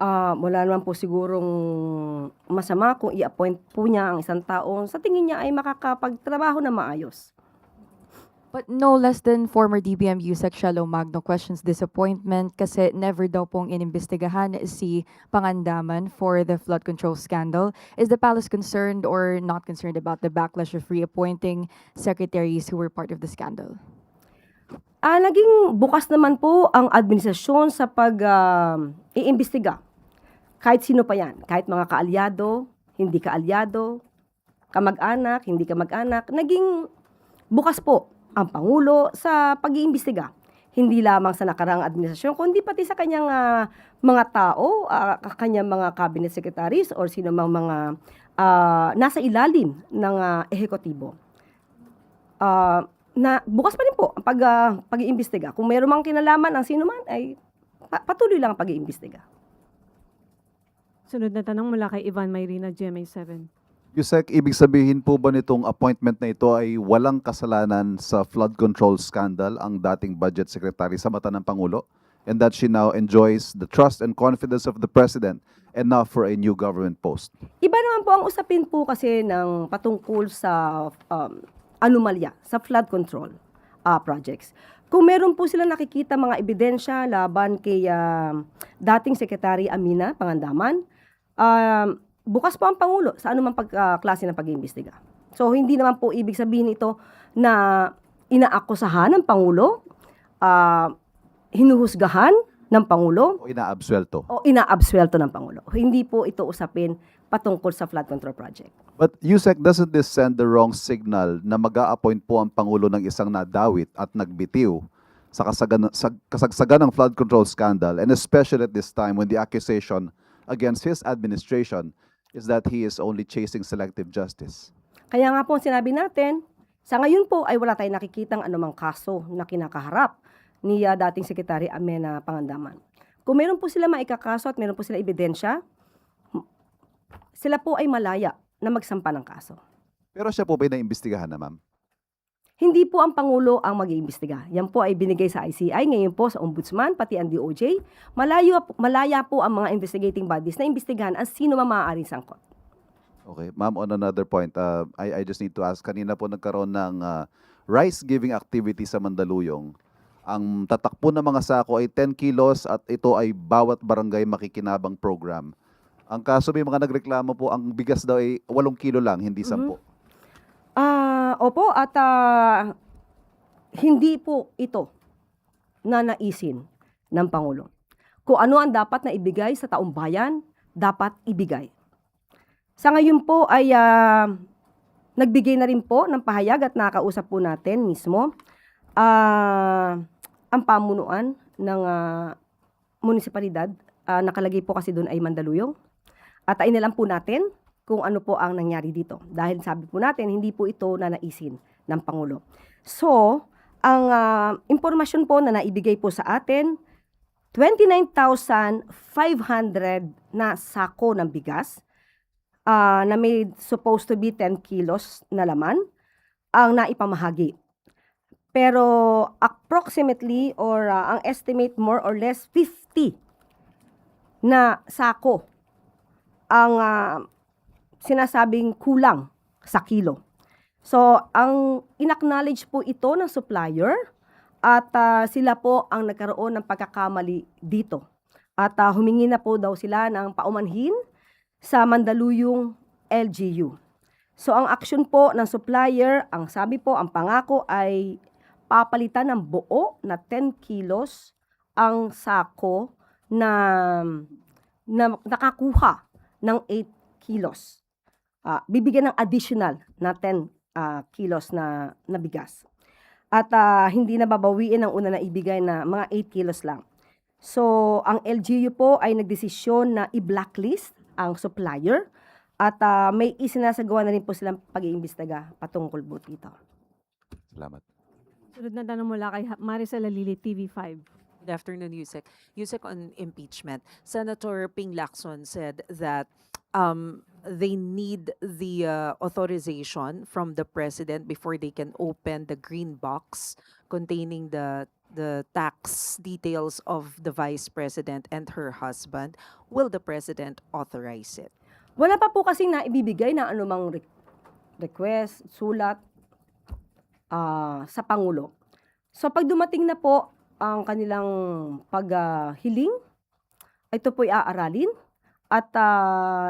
Wala naman po sigurong masama kung i-appoint po niya ang isang taong sa tingin niya ay makakapagtrabaho na maayos. But no less than former DBM Yusek Shalom Magno questions disappointment kasi never daw pong inimbestigahan si Pangandaman for the flood control scandal. Is the palace concerned or not concerned about the backlash of reappointing secretaries who were part of the scandal? Naging bukas naman po ang administrasyon sa pag-iimbestiga. Kahit sino pa yan, kahit mga kaalyado, hindi kaalyado, kamag-anak, hindi kamag-anak, naging bukas po ang Pangulo sa pag-iimbestiga. Hindi lamang sa nakaraang administrasyon, kundi pati sa kanyang mga tao, kanyang mga cabinet secretaries or sino mang mga nasa ilalim ng ehekutibo. Na bukas pa rin po ang pag-iimbestiga. Kung mayroon mang kinalaman ang sino man, ay patuloy lang ang pag-iimbestiga. Sunod na tanong mula kay Ivan Mayrina, GMA7. Yusek, ibig sabihin po ba nitong appointment na ito ay walang kasalanan sa flood control scandal ang dating budget secretary sa mata ng Pangulo? And that she now enjoys the trust and confidence of the President enough for a new government post? Iba naman po ang usapin po kasi ng patungkol sa anomalya, sa flood control projects. Kung meron po sila nakikita mga ebidensya laban kay dating Secretary Amina Pangandaman, bukas po ang Pangulo sa anumang klase ng pag-iimbestiga. So, hindi naman po ibig sabihin ito na inaakusahan ng Pangulo, hinuhusgahan ng Pangulo, O inaabsuelto? o inaabsuelto ng Pangulo. Hindi po ito usapin patungkol sa flood control project. But Yusek, doesn't this send the wrong signal na mag-a-appoint po ang Pangulo ng isang nadawit at nagbitiw sa kasagsagan ng flood control scandal, and especially at this time when the accusation against his administration is that he is only chasing selective justice? Kaya nga po sinabi natin, sa ngayon po ay wala tayong nakikitang anumang kaso na kinakaharap ni dating Secretary Amina Pangandaman. Kung meron po sila maikakaso at meron po sila ebidensya, sila po ay malaya na magsampa ng kaso. Pero siya po ba naimbestigahan na, ma'am? Hindi po ang Pangulo ang mag-iimbestiga. Yan po ay binigay sa ICI, ngayon po sa Ombudsman, pati ang DOJ. Malaya po ang mga investigating bodies na imbestigahan ang sino man maaaring sangkot. Okay. Ma'am, on another point, I just need to ask, kanina po nagkaroon ng rice-giving activity sa Mandaluyong. Ang tatakbo ng mga sako ay 10 kilos at ito ay bawat barangay makikinabang program. Ang kaso may mga nagreklamo po, ang bigas daw ay 8 kilo lang, hindi 10. Opo, at hindi po ito na naisin ng Pangulo. Kung ano ang dapat na ibigay sa taong bayan, dapat ibigay. Sa ngayon po ay nagbigay na rin po ng pahayag at nakausap po natin mismo ang pamunuan ng munisipalidad. Nakalagay po kasi doon ay Mandaluyong. At inalam po natin kung ano po ang nangyari dito. Dahil sabi po natin, hindi po ito na naisin ng Pangulo. So, ang impormasyon po na naibigay po sa atin, 29,500 na sako ng bigas na may supposed to be 10 kilos na laman ang naipamahagi. Pero approximately or ang estimate more or less 50 na sako ang sinasabing kulang sa kilo. So, ang inacknowledge po ito ng supplier at sila po ang nagkaroon ng pagkakamali dito. At humingi na po daw sila ng paumanhin sa Mandaluyong LGU. So, ang action po ng supplier, ang sabi po, ang pangako ay papalitan ng buo na 10 kilos ang sako na nakakuha ng 8 kilos. Bibigyan ng additional na 10 kilos na bigas. At hindi na babawiin ang una na ibigay na mga 8 kilos lang. So, ang LGU po ay nagdesisyon na i-blacklist ang supplier at may isinasagawa na rin po silang pag-iimbestiga patungkol po dito. Salamat. Sunod na tanong mula kay Maricel Alili, TV5. Good afternoon, Yusek. Yusek, on impeachment, Senator Ping Lacson said that they need the authorization from the president before they can open the green box containing the tax details of the vice president and her husband. Will the president authorize it? Wala pa po kasing naibibigay na anumang request, sulat sa Pangulo. So pag dumating na po ang kanilang paghiling, ito po'y aaralin at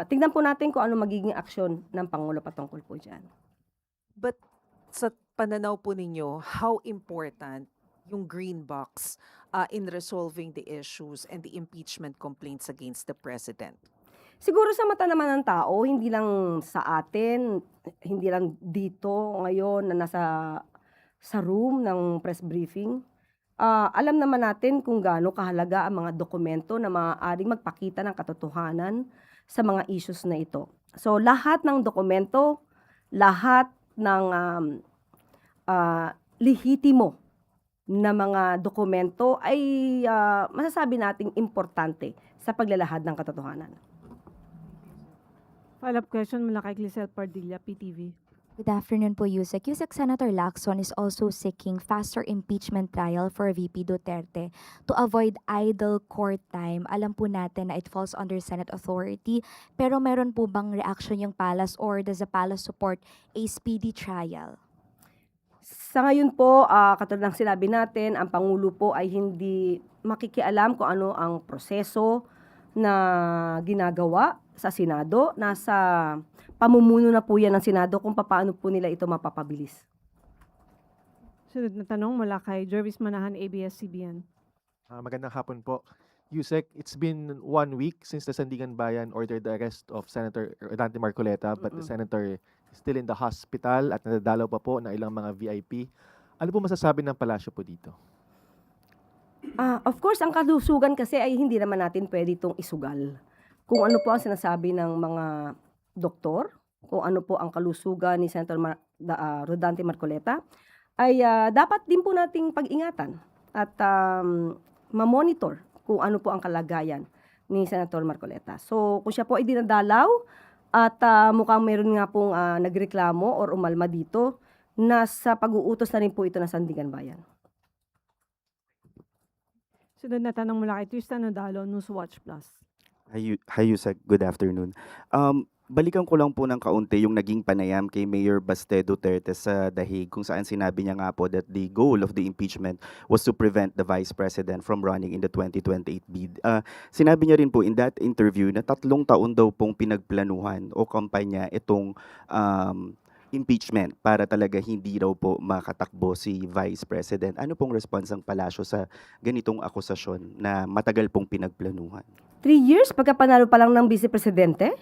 tingnan po natin kung ano magiging aksyon ng Pangulo patungkol po dyan. But sa pananaw po ninyo, how important yung green box in resolving the issues and the impeachment complaints against the president? Siguro sa mata naman ng tao, hindi lang sa atin, hindi lang dito ngayon na nasa sa room ng press briefing, alam naman natin kung gaano kahalaga ang mga dokumento na maaaring magpakita ng katotohanan sa mga issues na ito. So lahat ng dokumento, lahat ng lehitimo na mga dokumento ay masasabi nating importante sa paglalahad ng katotohanan. Follow-up question mula kay Clisel Pardilla, PTV. Good afternoon po, Yusek. Yusek, Senator Lacson is also seeking faster impeachment trial for VP Duterte to avoid idle court time. Alam po natin na it falls under Senate authority, pero meron po bang reaction yung Palace or does the Palace support a speedy trial? Sa ngayon po, katulad ng sinabi natin, ang Pangulo po ay hindi makikialam kung ano ang proseso na ginagawa sa Senado. Nasa pamumuno na po yan ng Senado kung paano po nila ito mapapabilis. Sunod na tanong mula kay Jervis Manahan, ABS-CBN. Magandang hapon po. Yusek, it's been 1 week since the Sandigan Bayan ordered the arrest of Senator Rodante Marcoleta, but the senator is still in the hospital at nadadalaw pa po ng ilang mga VIP. Ano po masasabi ng palasyo po dito? Of course, ang kalusugan kasi ay hindi naman natin pwede itong isugal. Kung ano po ang sinasabi ng mga doktor, kung ano po ang kalusugan ni Senator Rodante Marcoleta, ay dapat din po nating pag-ingatan at ma-monitor kung ano po ang kalagayan ni Senator Marcoleta. So, kung siya po ay dinadalaw at mukhang meron nga pong nagreklamo or umalma dito, nasa pag-uutos na rin po ito ng Sandigan Bayan. Sunod na tanong mula kay Tristan Nodalo, Newswatch Plus. Hi Yusek, good afternoon. Balikan ko lang po ng kaunti yung naging panayam kay Mayor Baste Duterte sa Dahig kung saan sinabi niya nga po that the goal of the impeachment was to prevent the Vice President from running in the 2028 bid. Sinabi niya rin po in that interview na 3 taon daw pong pinagplanuhan o kampanya itong impeachment para talaga hindi daw po makatakbo si Vice President. Ano pong response ng palasyo sa ganitong akusasyon na matagal pong pinagplanuhan? 3 years pagkapanalo pa lang ng Vice Presidente?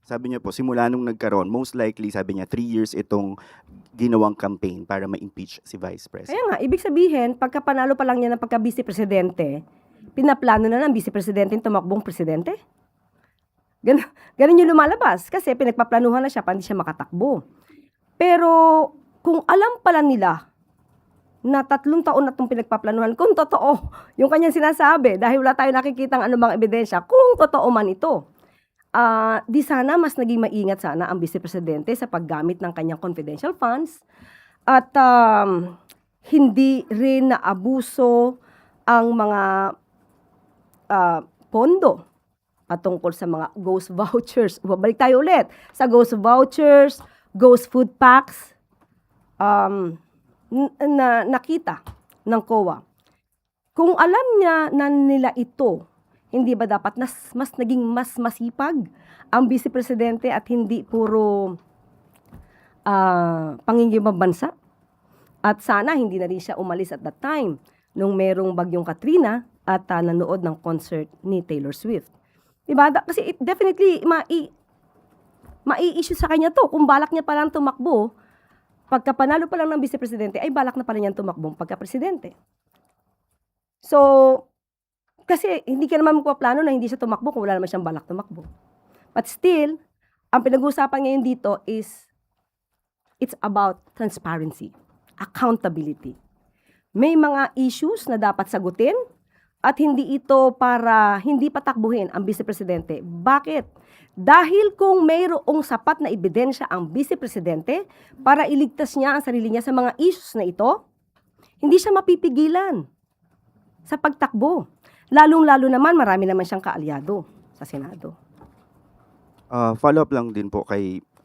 Sabi niya po, simula nung nagkaroon, most likely, sabi niya, 3 years itong ginawang campaign para ma-impeach si Vice President. Kaya nga, ibig sabihin, pagkapanalo pa lang niya ng pagka-Vice Presidente, pinaplano na ng Vice Presidente yung tumakbong Presidente? Ganun yung lumalabas kasi pinagpaplanuhan na siya para hindi siya makatakbo. Pero kung alam pala nila na 3 taon na itong pinagpaplanuhan, kung totoo yung kanyang sinasabi, dahil wala tayo nakikitang anumang ebidensya, kung totoo man ito, Di sana mas naging maingat sana ang Vice Presidente sa paggamit ng kanyang confidential funds at hindi rin naabuso ang mga pondo patungkol sa mga ghost vouchers. Babalik tayo ulit sa ghost vouchers, ghost food packs, na nakita ng COA. Kung alam niya na nila ito, hindi ba dapat mas naging mas masipag ang Vice Presidente at hindi puro pangingimang bansa? At sana hindi na rin siya umalis at that time nung merong bagyong Katrina at nanood ng concert ni Taylor Swift. Diba? Kasi definitely mai-issue sa kanya to. Kung balak niya palang tumakbo, pagka panalo pa lang ng Vice Presidente, ay balak na pala niyan tumakbong pagka-presidente. So, kasi hindi ka naman magpaplano na hindi siya tumakbo kung wala naman siyang balak tumakbo. But still, ang pinag-uusapan ngayon dito is it's about transparency, accountability. May mga issues na dapat sagutin at hindi ito para hindi patakbuhin ang Vice Presidente. Bakit? Dahil kung mayroong sapat na ebidensya ang Vice Presidente para iligtas niya ang sarili niya sa mga issues na ito, hindi siya mapipigilan sa pagtakbo. Lalong-lalo naman, marami naman siyang kaalyado sa Senado. Follow up lang din po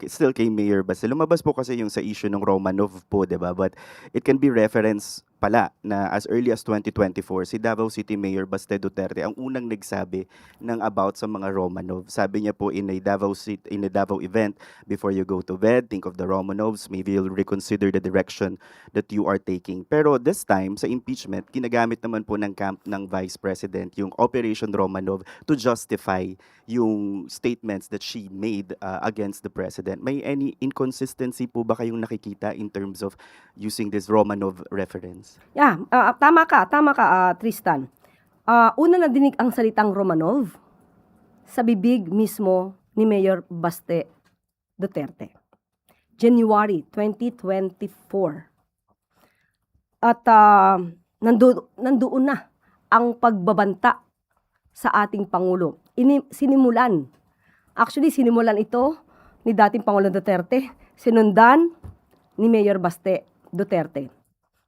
still kay Mayor Baste. Lumabas po kasi yung sa issue ng Romanov po, 'di ba? But it can be reference pala na as early as 2024, si Davao City Mayor Baste Duterte ang unang nagsabi ng about sa mga Romanov. Sabi niya po in a Davao event, before you go to bed, think of the Romanovs, maybe you'll reconsider the direction that you are taking. Pero this time, sa impeachment, ginagamit naman po ng camp ng Vice President yung Operation Romanov to justify yung statements that she made against the President. May any inconsistency po ba kayong nakikita in terms of using this Romanov reference? Yeah, tama ka, Tristan. Una na dinig ang salitang Romanov sa bibig mismo ni Mayor Baste Duterte. January 2024. At nandoon na ang pagbabanta sa ating Pangulo. Sinimulan ito ni dating Pangulong Duterte, sinundan ni Mayor Baste Duterte.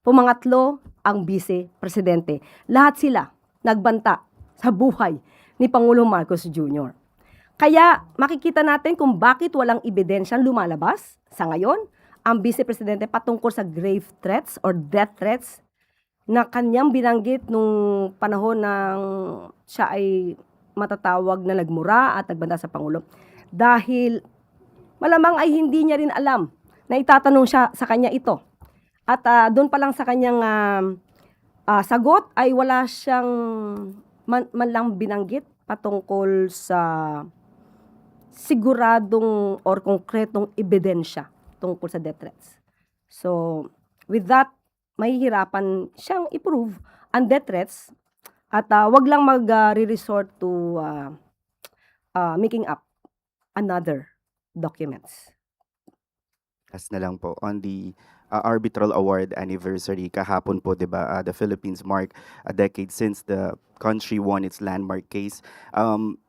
Pumangatlo ang Vice Presidente. Lahat sila nagbanta sa buhay ni Pangulong Marcos Jr. Kaya makikita natin kung bakit walang ebidensyang lumalabas sa ngayon ang Vice Presidente patungkol sa grave threats or death threats na kanyang binanggit nung panahon ng siya ay matatawag na nagmura at nagbanta sa Pangulo. Dahil malamang ay hindi niya rin alam na itatanong siya sa kanya ito. At doon pa lang sa kanyang sagot ay wala siyang man lang binanggit patungkol sa siguradong or konkretong ebidensya tungkol sa death threats. So, with that, mahihirapan siyang i-prove ang death threats at wag lang mag-resort to making up another documents. Last na lang po, on the arbitral award anniversary, kahapon po, 'di ba, the Philippines mark a decade since the country won its landmark case.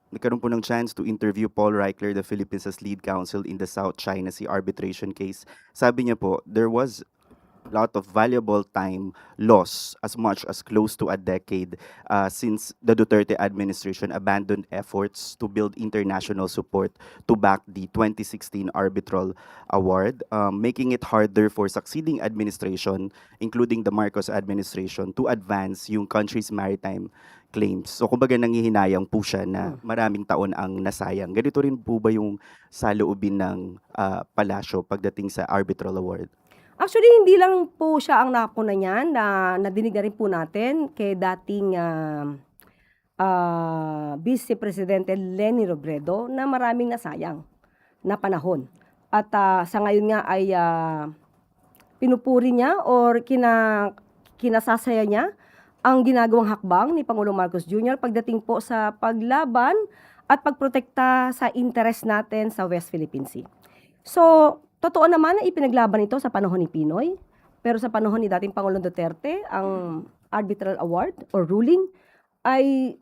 Nagkaroon po ng chance to interview Paul Reichler, the Philippines' lead counsel in the South China Sea arbitration case. Sabi niya po, there was lot of valuable time lost, as much as close to a decade since the Duterte administration abandoned efforts to build international support to back the 2016 arbitral award, making it harder for succeeding administration, including the Marcos administration, to advance yung country's maritime claims. So kumbaga nanghihinayang po siya na maraming taon ang nasayang. Ganito rin po ba yung saloobin ng palasyo pagdating sa arbitral award? Actually, hindi lang po siya ang nakapuna niyan, na nadinig na rin po natin kay dating Vice Presidente Leni Robredo na maraming nasayang na panahon. At sa ngayon nga ay pinupuri niya or kinasasaya niya ang ginagawang hakbang ni Pangulong Marcos Jr. pagdating po sa paglaban at pagprotekta sa interes natin sa West Philippine Sea. So, totoo naman na ipinaglaban ito sa panahon ni Pinoy, pero sa panahon ni dating Pangulong Duterte, ang arbitral award or ruling ay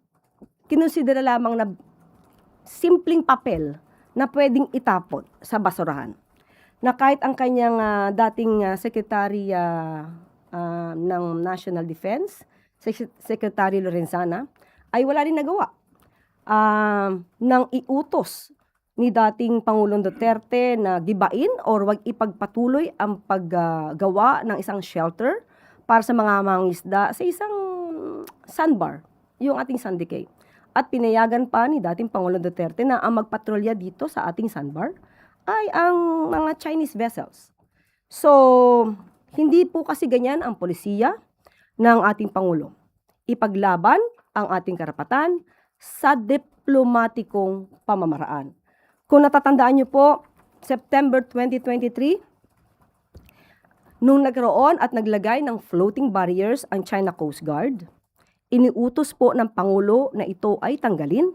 kinonsidera lamang na simpleng papel na pwedeng itapon sa basurahan. Na kahit ang kanyang dating Secretary ng National Defense, Secretary Lorenzana, ay wala rin nagawa nang iutos ni dating Pangulong Duterte na gibain or wag ipagpatuloy ang paggawa ng isang shelter para sa mga mangingisda sa isang sandbar, yung ating Sandicay. At pinayagan pa ni dating Pangulong Duterte na ang magpatrolya dito sa ating sandbar ay ang mga Chinese vessels. So, hindi po kasi ganyan ang polisiya ng ating Pangulo. Ipaglaban ang ating karapatan sa diplomatikong pamamaraan. Kung natatandaan niyo po, September 2023, nung nagkaroon at naglagay ng floating barriers ang China Coast Guard, iniutos po ng Pangulo na ito ay tanggalin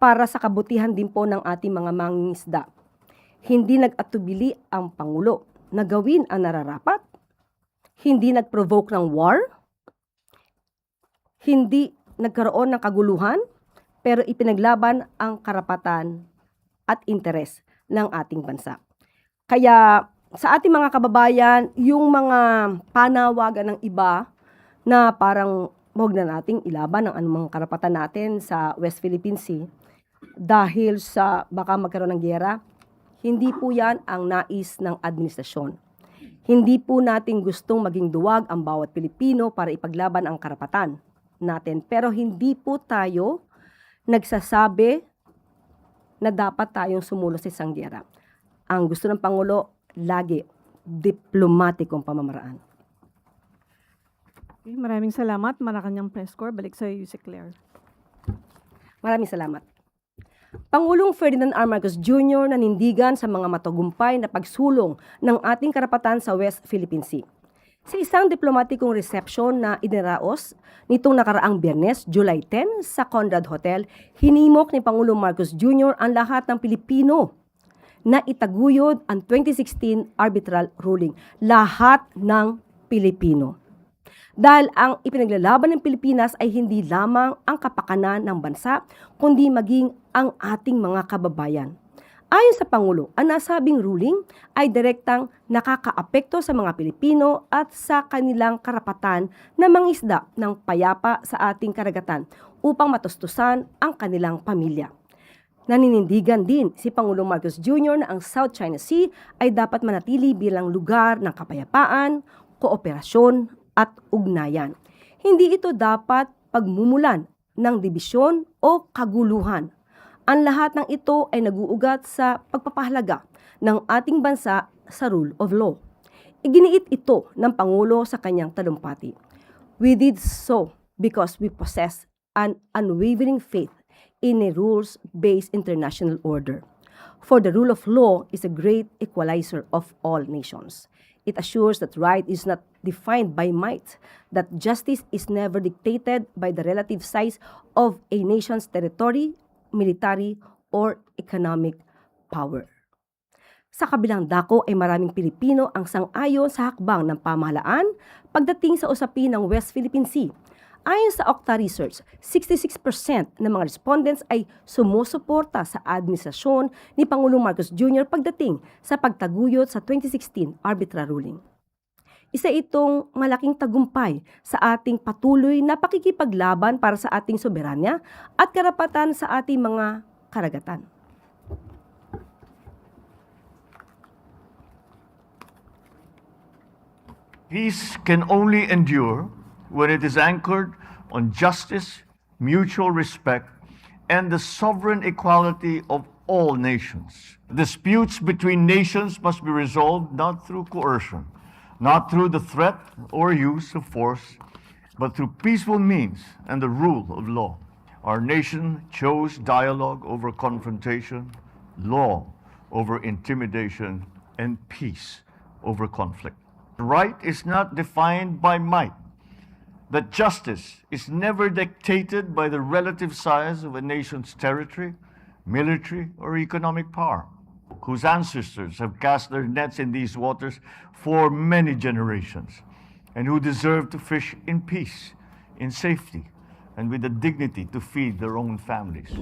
para sa kabutihan din po ng ating mga mangingisda. Hindi nag-atubili ang Pangulo na gawin ang nararapat, hindi nag-provoke ng war, hindi nagkaroon ng kaguluhan, pero ipinaglaban ang karapatan at interes ng ating bansa. Kaya sa ating mga kababayan, yung mga panawagan ng iba na parang huwag na nating ilaban ang anumang karapatan natin sa West Philippine Sea dahil sa baka magkaroon ng giyera, hindi po yan ang nais ng administrasyon. Hindi po natin gustong maging duwag ang bawat Pilipino para ipaglaban ang karapatan natin. Pero hindi po tayo nagsasabi na dapat tayong sumulo sa isang giyera. Ang gusto ng Pangulo, lagi, diplomatikong pamamaraan. Okay, maraming salamat. Malacanang Press Corps. Balik sa Yusek Claire. Maraming salamat. Pangulong Ferdinand R. Marcos Jr. nanindigan sa mga matagumpay na pagsulong ng ating karapatan sa West Philippine Sea. Sa isang diplomatikong reception na iniraos nitong nakaraang Biyernes, July 10, sa Conrad Hotel, hinimok ni Pangulong Marcos Jr. ang lahat ng Pilipino na itaguyod ang 2016 arbitral ruling. Lahat ng Pilipino. Dahil ang ipinaglalaban ng Pilipinas ay hindi lamang ang kapakanan ng bansa, kundi maging ang ating mga kababayan. Ayon sa Pangulo, ang nasabing ruling ay direktang nakakaapekto sa mga Pilipino at sa kanilang karapatan na mangisda ng payapa sa ating karagatan upang matustusan ang kanilang pamilya. Naninindigan din si Pangulong Marcos Jr. na ang South China Sea ay dapat manatili bilang lugar ng kapayapaan, kooperasyon at ugnayan. Hindi ito dapat pagmumulan ng dibisyon o kaguluhan. Ang lahat ng ito ay naguugat sa pagpapahalaga ng ating bansa sa rule of law. Iginiit ito ng Pangulo sa kanyang talumpati. We did so because we possess an unwavering faith in a rules-based international order. For the rule of law is a great equalizer of all nations. It assures that right is not defined by might, that justice is never dictated by the relative size of a nation's territory, military, or economic power. Sa kabilang dako ay maraming Pilipino ang sang-ayon sa hakbang ng pamahalaan pagdating sa usapin ng West Philippine Sea. Ayon sa Okta Research, 66% ng mga respondents ay sumusuporta sa administrasyon ni Pangulong Marcos Jr. pagdating sa pagtaguyod sa 2016 arbitral ruling. Isa itong malaking tagumpay sa ating patuloy na pakikipaglaban para sa ating soberanya at karapatan sa ating mga karagatan. Peace can only endure when it is anchored on justice, mutual respect, and the sovereign equality of all nations. Disputes between nations must be resolved not through coercion, not through the threat or use of force, but through peaceful means and the rule of law. Our nation chose dialogue over confrontation, law over intimidation, and peace over conflict. Right is not defined by might, that justice is never dictated by the relative size of a nation's territory, military, or economic power, whose ancestors have cast their nets in these waters for many generations, and who deserve to fish in peace, in safety, and with the dignity to feed their own families.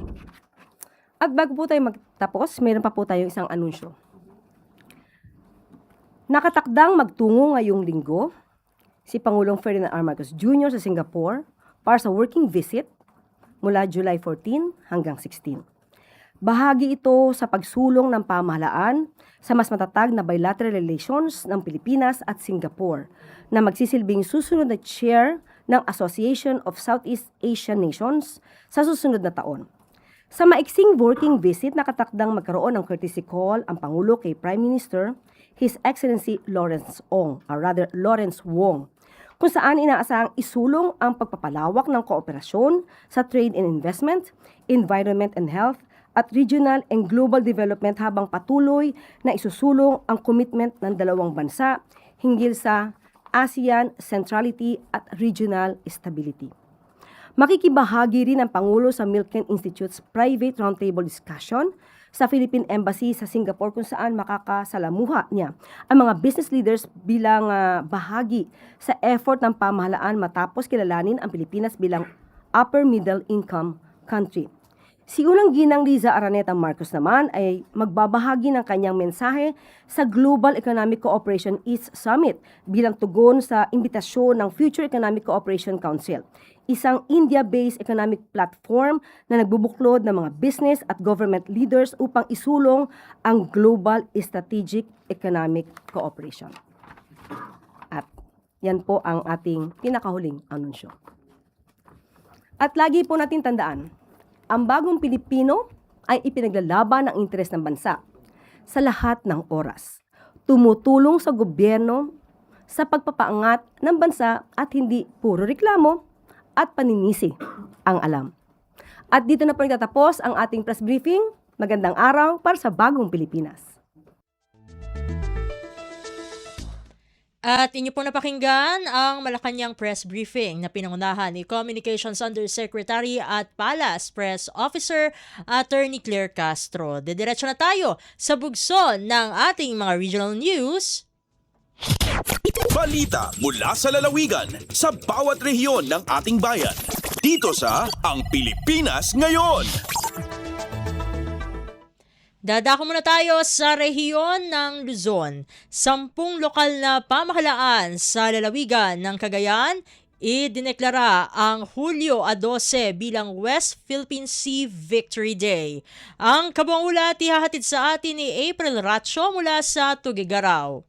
At bago po tayo magtapos, mayroon pa po tayong isang anunsyo. Nakatakdang magtungo ngayong linggo si Pangulong Ferdinand R. Marcos Jr. sa Singapore para sa working visit mula July 14 hanggang 16. Bahagi ito sa pagsulong ng pamahalaan sa mas matatag na bilateral relations ng Pilipinas at Singapore na magsisilbing susunod na chair ng Association of Southeast Asian Nations sa susunod na taon. Sa maiksing working visit, nakatakdang magkaroon ng courtesy call ang Pangulo kay Prime Minister, His Excellency Lawrence Wong, kung saan inaasahang isulong ang pagpapalawak ng kooperasyon sa trade and investment, environment and health, at regional and global development habang patuloy na isusulong ang commitment ng dalawang bansa hinggil sa ASEAN centrality at regional stability. Makikibahagi rin ang Pangulo sa Milken Institute's private roundtable discussion sa Philippine Embassy sa Singapore kung saan makakasalamuha niya ang mga business leaders bilang bahagi sa effort ng pamahalaan matapos kilalanin ang Pilipinas bilang upper middle income country. Si Unang Ginang Liza Araneta Marcos naman ay magbabahagi ng kanyang mensahe sa Global Economic Cooperation East Summit bilang tugon sa imbitasyon ng Future Economic Cooperation Council, isang India-based economic platform na nagbubuklod ng mga business at government leaders upang isulong ang global strategic economic cooperation. At yan po ang ating pinakahuling anunsyo. At lagi po natin tandaan, ang bagong Pilipino ay ipinaglalaban ang interes ng bansa sa lahat ng oras. Tumutulong sa gobyerno sa pagpapaangat ng bansa at hindi puro reklamo at paninisi ang alam. At dito na po nagtatapos ang ating press briefing. Magandang araw para sa bagong Pilipinas. At inyo po napakinggan ang Malacanang press briefing na pinangunahan ni Communications Undersecretary at Palace Press Officer Attorney Claire Castro. Dediretso na tayo sa bugso ng ating mga regional news. Balita mula sa lalawigan sa bawat rehiyon ng ating bayan. Dito sa Ang Pilipinas Ngayon. Dadako muna tayo sa rehiyon ng Luzon. 10 lokal na pamahalaan sa lalawigan ng Cagayan idineklara ang Hulyo 12 bilang West Philippine Sea Victory Day. Ang kabuang ulat ihahatid sa atin ni April Ratio mula sa Tuguegarao.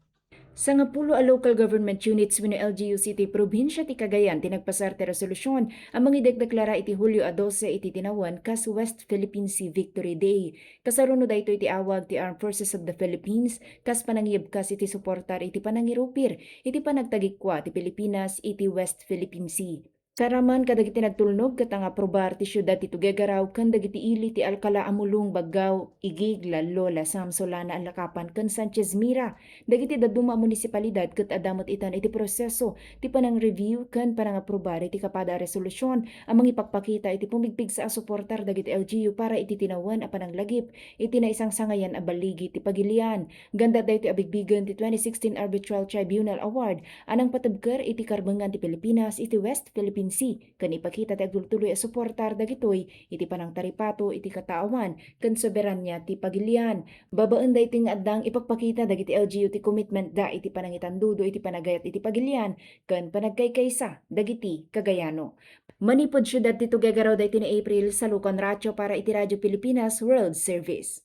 Sa nga pulo a local government units wino LGU City Probinsya ti Cagayan tinagpasar ti resolusyon ang mga ideklara iti Hulyo 12 iti tinawan kas West Philippine Sea Victory Day. Kasarunod dayto iti awag ti Armed Forces of the Philippines kas panangiyabkas iti suportar iti panangirupir iti panagtagikwa ti Pilipinas iti West Philippine Sea. Karaman kadagiti nagtulnog ket ang aprobar ti syudad ti Tuguegarao ken dagiti ili ti Alcala Amulong Bagao Igig Lola Samsolana Alakapan ken Sanchez Mira dagiti daduma munisipalidad ket adamot itan iti proseso ti panang review ken panang aprobar iti kapada resolusyon ang mangipakpakita iti pumigpig sa suportar dagiti LGU para iti tinawan a pananglagip iti naisang sangayan a baligi ti Pagilian ganda dayti abigbigen ti 2016 Arbitral Tribunal Award anang patebker iti karbengan ti Pilipinas iti West Philippine Sea ken ipakita ti agtultuloy a suportar dagitoy iti panang taripato iti kataawan ken soberanya ti Pagilian. Babaan dayti nga addang ipakpakita dagiti LGU ti commitment da iti panangitandudo iti panagayat iti Pagilian ken panagkaykaysa dagiti Cagayano. Manipod syudad ti Tuguegarao dayti ni April sa Lucon Ratio para iti Radyo Pilipinas World Service.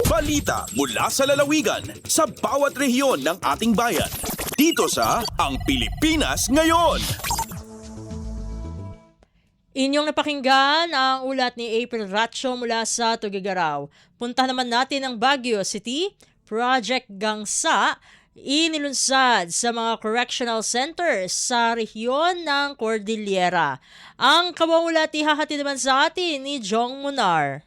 Balita mula sa lalawigan sa bawat rehiyon ng ating bayan. Dito sa Ang Pilipinas Ngayon. Inyong napakinggan ang ulat ni April Ratio mula sa Tuguegarao. Punta naman natin ang Baguio City. Project Gangsa inilunsad sa mga correctional centers sa rehiyon ng Cordillera. Ang kabuang ulat ihahatid naman sa atin ni Jong Munar.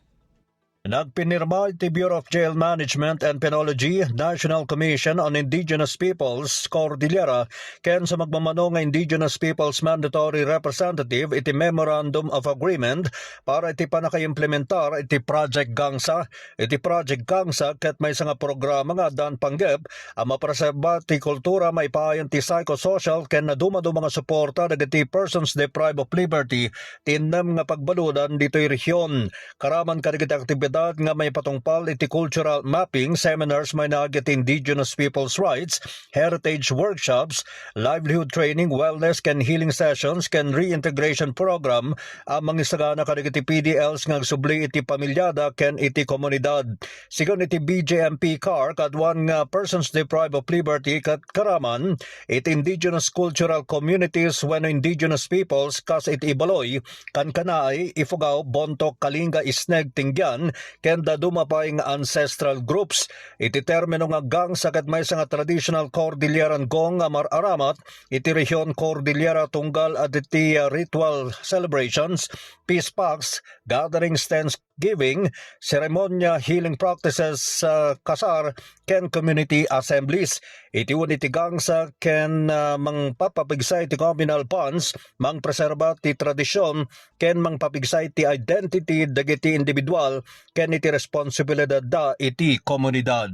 Nagpinirma iti Bureau of Jail Management and Penology, National Commission on Indigenous Peoples, Cordillera, ken sa magmamano nga Indigenous Peoples Mandatory Representative iti Memorandum of Agreement para iti panakaimplementar iti Project Gangsa. Iti Project Gangsa ket may nga programa nga dan panggep ang mapreserba ti kultura maipayan ti psychosocial ken nadumado mga suporta dagiti persons deprived of liberty tinnem nga pagbaludan dito'y rehiyon. Karaman kadagiti aktibidad nga may patungpal iti cultural mapping, seminars may nagit indigenous people's rights, heritage workshops, livelihood training, wellness ken healing sessions ken reintegration program ang mangisagana kadagiti PDLs nga subli iti pamilyada ken iti komunidad. Sigon iti BJMP CAR kadwan nga persons deprived of liberty kat karaman iti indigenous cultural communities when indigenous peoples kas iti Ibaloy, Kankanaay, Ifugao, Bontok, Kalinga, Isneg, Tingyan kenda dumapay nga ancestral groups. Iti termino nga gangsa ket may nga traditional Cordilleran gong nga mararamat iti rehiyon Cordillera tunggal at iti ritual celebrations, peace pacts, gatherings, Thanksgiving, seremonya, healing practices, kasar, ken community assemblies. Iti iti gangsa ken mangpapapigsay ti communal bonds, mangpreserba ti tradisyon, ken mangpapigsay ti identity dagiti individual, ken iti responsibilidad da iti komunidad.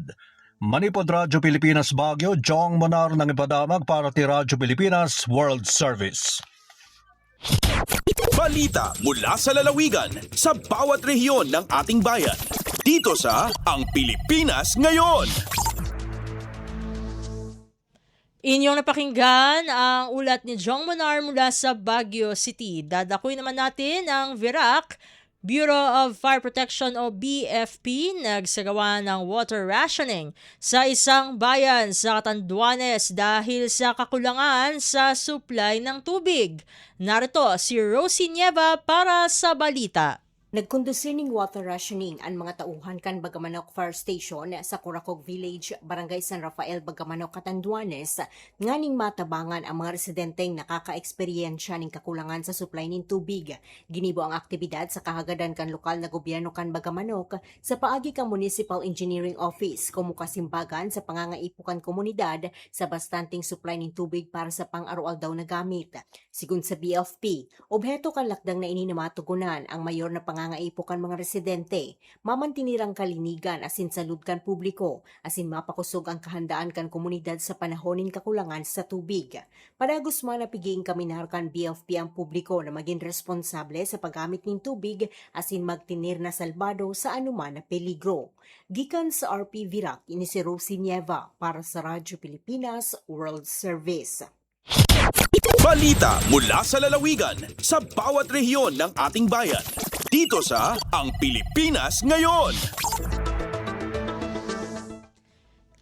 Manipod Radyo Pilipinas Baguio, Jong Monar ng ipadamag para ti Radyo Pilipinas World Service. Balita mula sa lalawigan sa bawat rehiyon ng ating bayan. Dito sa Ang Pilipinas Ngayon. Inyong napakinggan ang ulat ni Jong Monar mula sa Baguio City. Dadakuin naman natin ang VIRAC, Bureau of Fire Protection o BFP, nagsagawa ng water rationing sa isang bayan sa Catanduanes dahil sa kakulangan sa supply ng tubig. Narito si Rosie Nieva para sa balita. Nagkondusyoning water rationing ang mga tauhan kan Bagamanok Fire Station sa Curacog Village, Barangay San Rafael, Bagamanok, Catanduanes, nganing matabangan ang mga residenteng nakaka-eksperyensya ng kakulangan sa supply ng tubig. Ginibo ang aktibidad sa kahagadan kan lokal na gobyerno kan Bagamanok sa paagi kan Municipal Engineering Office, kumukasimbagan sa pangangaipukan komunidad sa bastanting supply ng tubig para sa pang-araw daw na gamit. Sigun sa BFP, obheto kan lakdang na ininamatugunan ang mayor na ngaipukan mga residente, mamantinirang kalinigan asin salud kan publiko, asin mapakusog ang kahandaan kan komunidad sa panahonin kakulangan sa tubig. Padagos man napiging kaminar kan BFP ang publiko na maging responsable sa paggamit ng tubig asin magtinir na salbado sa anuman na peligro. Gikan sa RP VIRAC, ini si Rosie Nieva para sa Radyo Pilipinas World Service. Balita mula sa lalawigan sa bawat rehiyon ng ating bayan. Dito sa Ang Pilipinas Ngayon.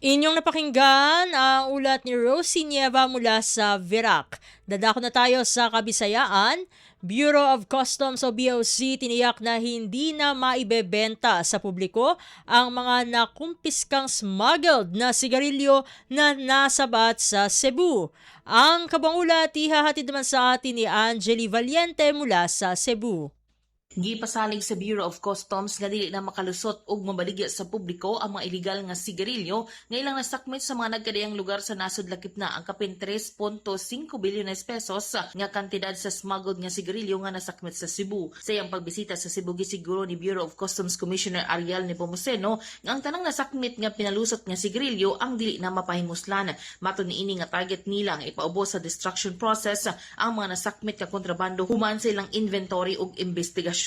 Inyong napakinggan ang ulat ni Rosie Nieva mula sa VIRAC. Dadako na tayo sa Kabisayaan. Bureau of Customs o BOC tiniyak na hindi na maibebenta sa publiko ang mga nakumpiskang smuggled na sigarilyo na nasabat sa Cebu. Ang kabangulat ihahatid naman sa atin ni Angeli Valiente mula sa Cebu. Gipasalig sa Bureau of Customs nga dili na makalusot og mabaligya sa publiko ang mga illegal nga sigarilyo nga ilang nasakmit sa mga nagkadayang lugar sa nasod lakip na ang kapin 3.5 bilyones pesos nga kantidad sa smuggled nga sigarilyo nga nasakmit sa Cebu. Sa iyang pagbisita sa Cebu gisiguro ni Bureau of Customs Commissioner Ariel Nepomuceno nga ang tanang nasakmit nga pinalusot nga sigarilyo ang dili na mapahimuslan. Mato niini nga target nila nga ipaubos sa destruction process ang mga nasakmit nga kontrabando human sa ilang inventory ug investigasyon.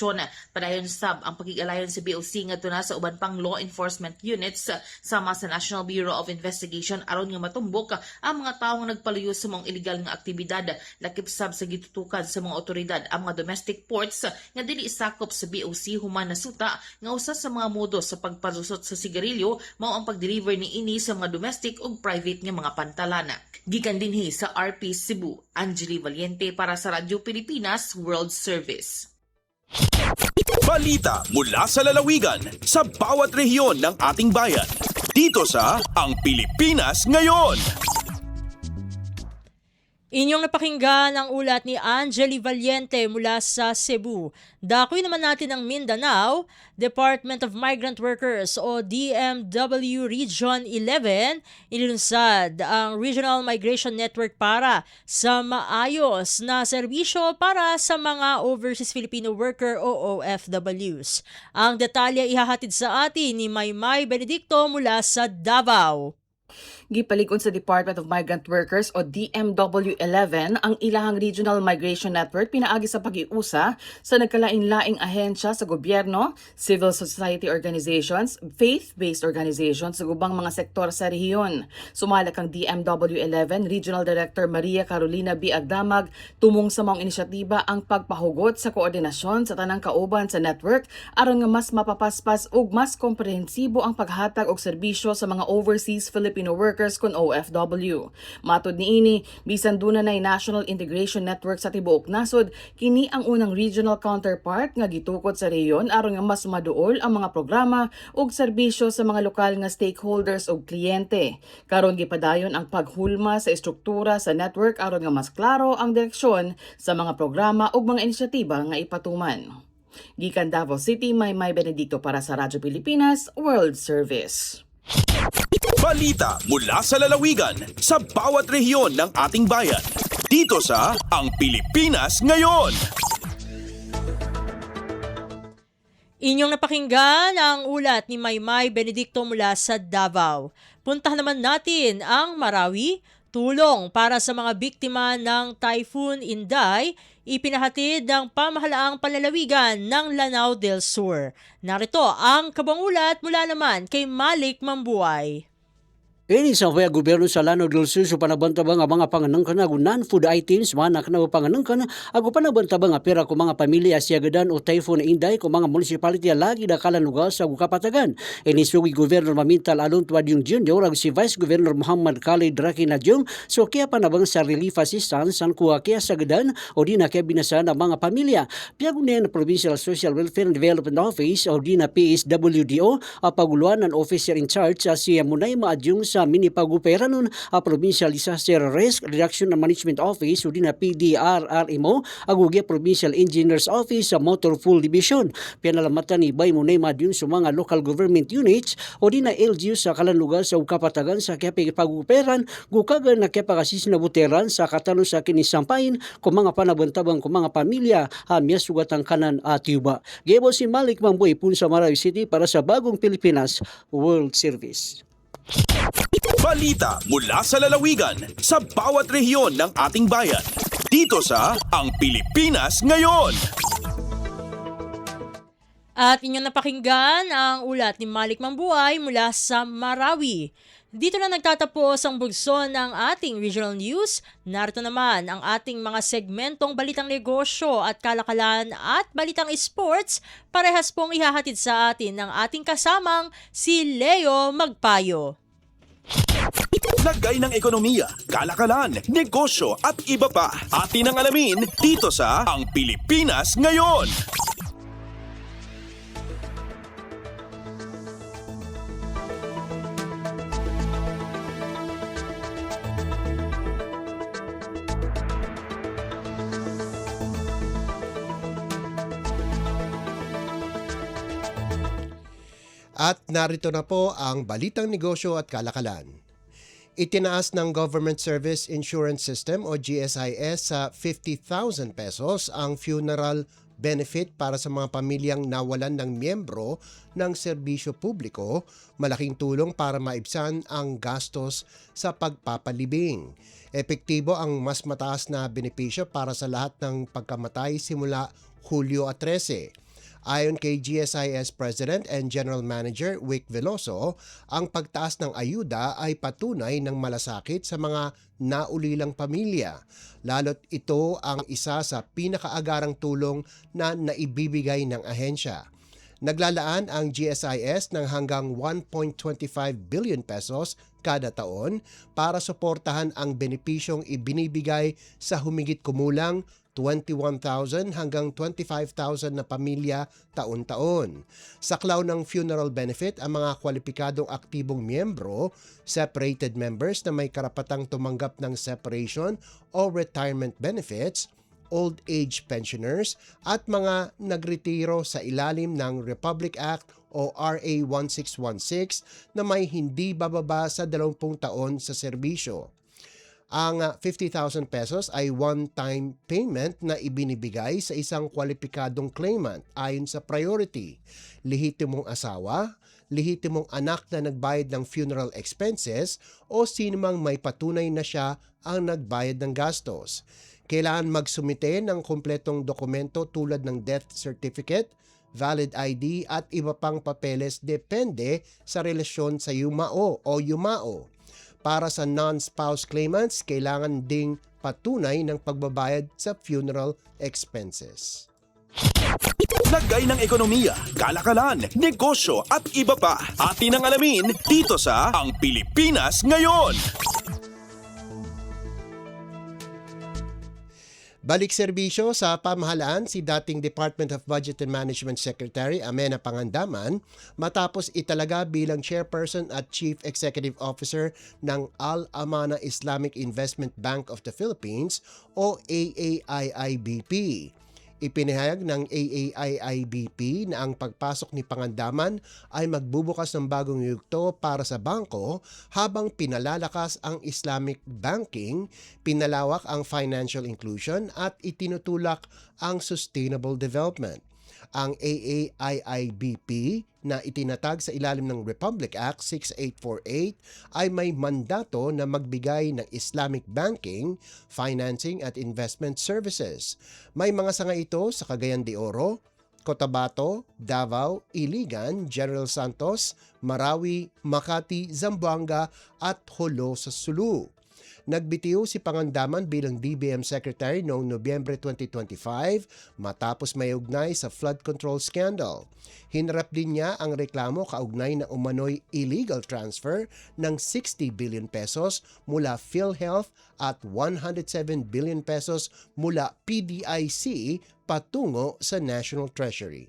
Padayon sab ang pagigalayon sa BOC ngadto na sa uban pang law enforcement units sama sa National Bureau of Investigation aron nga matumbok ang mga tawo nga nagpaluyo sa mga illegal nga aktibidad. Lakip sab sa gitutukan sa mga otoridad ang mga domestic ports nga dili sakop sa BOC human nasuta nga usa sa mga modo sa pagpalusot sa sigarilyo mao ang pag-deliver ni ini sa mga domestic ug private nga mga pantalana. Gikan dinhi sa RP Cebu, Angeli Valiente para sa Radyo Pilipinas World Service. Balita mula sa lalawigan sa bawat rehiyon ng ating bayan. Dito sa Ang Pilipinas Ngayon. Inyong napakinggan ang ulat ni Angeli Valiente mula sa Cebu. Dakoy naman natin ang Mindanao. Department of Migrant Workers o DMW Region 11 inilunsad ang Regional Migration Network para sa maayos na serbisyo para sa mga Overseas Filipino Worker o OFWs. Ang detalye ihahatid sa atin ni Maymay Benedicto mula sa Davao. Gipalig-on sa Department of Migrant Workers o DMW11 ang ilahang Regional Migration Network pinaagi sa pag-iusa sa nagkalain-laing ahensya sa gobyerno, civil society organizations, faith-based organizations sa gubang mga sektor sa rehiyon. Sumalak ang DMW11 Regional Director Maria Carolina B. Agdamag tumong sa maong inisyatiba ang pagpahugot sa koordinasyon sa tanang kauban sa network aron nga mas mapapaspas ug mas komprehensibo ang paghatag og serbisyo sa mga overseas Filipino workers kon OFW. Matod niini, bisan duna nay National Integration Network sa tibuok nasod, kini ang unang regional counterpart nga gitukod sa rehiyon aron nga mas maduol ang mga programa ug serbisyo sa mga lokal nga stakeholders ug kliyente. Karon gipadayon ang paghulma sa estruktura sa network aron nga mas klaro ang direksyon sa mga programa ug mga inisyatiba nga ipatuman. Gikan Davao City, Maymay Benedicto para sa Radyo Pilipinas World Service. Balita mula sa lalawigan sa bawat rehiyon ng ating bayan. Dito sa Ang Pilipinas Ngayon. Inyong napakinggan ang ulat ni Maymay Benedicto mula sa Davao. Puntahan naman natin ang Marawi. Tulong para sa mga biktima ng Typhoon Inday, ipinahatid ng pamahalaang panlalawigan ng Lanao del Sur. Narito ang kabangulat mula naman kay Malik Mambuay. Ini sa vaya gobyerno sa Lanao del Sur sa panabantabang ang mga panganangkan ago non-food items mga nakanaw panganangkan ago panabantabang ang pera ko mga pamilya siagadan o Typhoon Inday ko mga municipality lagi dakalan lugar sa kapatagan. Ini sugi Governor Mamintal Alon Tuadyong Jr. ag si Vice Governor Muhammad Khalid Raki Nadyong so kaya panabang sa relief assistance ang kuha kaya sagadan o di na kaya binasan ang mga pamilya. Piagunin na Provincial Social Welfare and Development Office o di na PSWDO ang paguluan ng officer in charge sa siya munay maadyong sa minipagupera nun ang Provincial Disaster Risk Reduction and Management Office o din na PDRRMO agugya Provincial Engineers Office sa Motor Full Division. Pinalamatan ni Bay Munay Madyun sa mga local government units o din na LGU sa kalanlugar sa kapatagan sa kipaguperan gukagan na kipagasis na buteran sa katano sa kinisampain kung mga panabantabang kung mga pamilya hamya sugat ang kanan at yuba. Gebo si Malik Mamboy pun sa Marawi City para sa Bagong Pilipinas World Service. Balita mula sa lalawigan sa bawat rehiyon ng ating bayan. Dito sa Ang Pilipinas Ngayon. At inyong napakinggan ang ulat ni Malik Mambuay mula sa Marawi. Dito na nagtatapos ang bugso ng ating regional news. Narito naman ang ating mga segmentong balitang negosyo at kalakalan at balitang sports. Parehas pong ihahatid sa atin ng ating kasamang si Leo Magpayo. Lagay ng ekonomiya, kalakalan, negosyo at iba pa. Atin ang alamin dito sa Ang Pilipinas Ngayon. At narito na po ang balitang negosyo at kalakalan. Itinaas ng Government Service Insurance System o GSIS sa 50,000 pesos ang funeral benefit para sa mga pamilyang nawalan ng miyembro ng serbisyo publiko, malaking tulong para maibsan ang gastos sa pagpapalibing. Epektibo ang mas mataas na benepisyo para sa lahat ng pagkamatay simula Hulyo 13. Ayon kay GSIS President and General Manager Wick Veloso, ang pagtaas ng ayuda ay patunay ng malasakit sa mga naulilang pamilya. Lalo't ito ang isa sa pinakaagarang tulong na naibibigay ng ahensya. Naglalaan ang GSIS ng hanggang 1.25 billion pesos kada taon para suportahan ang benepisyong ibinibigay sa humigit kumulang 21,000 hanggang 25,000 na pamilya taon-taon. Saklaw ng funeral benefit ang mga kwalipikadong aktibong miyembro, separated members na may karapatang tumanggap ng separation o retirement benefits, old age pensioners at mga nagretiro sa ilalim ng Republic Act o RA 1616 na may hindi bababa sa 20 taon sa serbisyo. Ang 50,000 pesos ay one-time payment na ibinibigay sa isang kwalipikadong claimant ayon sa priority, lehitimong asawa, lehitimong anak na nagbayad ng funeral expenses o sinumang may patunay na siya ang nagbayad ng gastos. Kailangan magsumite ng kumpletong dokumento tulad ng death certificate, valid ID at iba pang papeles depende sa relasyon sa yumao o yumao. Para sa non-spouse claimants, kailangan ding patunay ng pagbabayad sa funeral expenses. Lagay ng ekonomiya, kalakalan, negosyo at iba pa. Atin ang alamin dito sa Ang Pilipinas Ngayon. Balik serbisyo sa pamahalaan si dating Department of Budget and Management Secretary Amenah Pangandaman matapos italaga bilang chairperson at chief executive officer ng Al-Amanah Islamic Investment Bank of the Philippines o AAIIBP. Ipinahayag ng AAIIBP na ang pagpasok ni Pangandaman ay magbubukas ng bagong yugto para sa bangko habang pinalalakas ang Islamic banking, pinalawak ang financial inclusion at itinutulak ang sustainable development. Ang AAIIBP na itinatag sa ilalim ng Republic Act 6848 ay may mandato na magbigay ng Islamic banking, financing at investment services. May mga sanga ito sa Cagayan de Oro, Cotabato, Davao, Iligan, General Santos, Marawi, Makati, Zamboanga at Jolo sa Sulu. Nagbitiw si Pangandaman bilang DBM Secretary noong Nobyembre 2025 matapos may ugnay sa flood control scandal. Hinarap din niya ang reklamo kaugnay na umano'y illegal transfer ng 60 billion pesos mula PhilHealth at 107 billion pesos mula PDIC patungo sa National Treasury.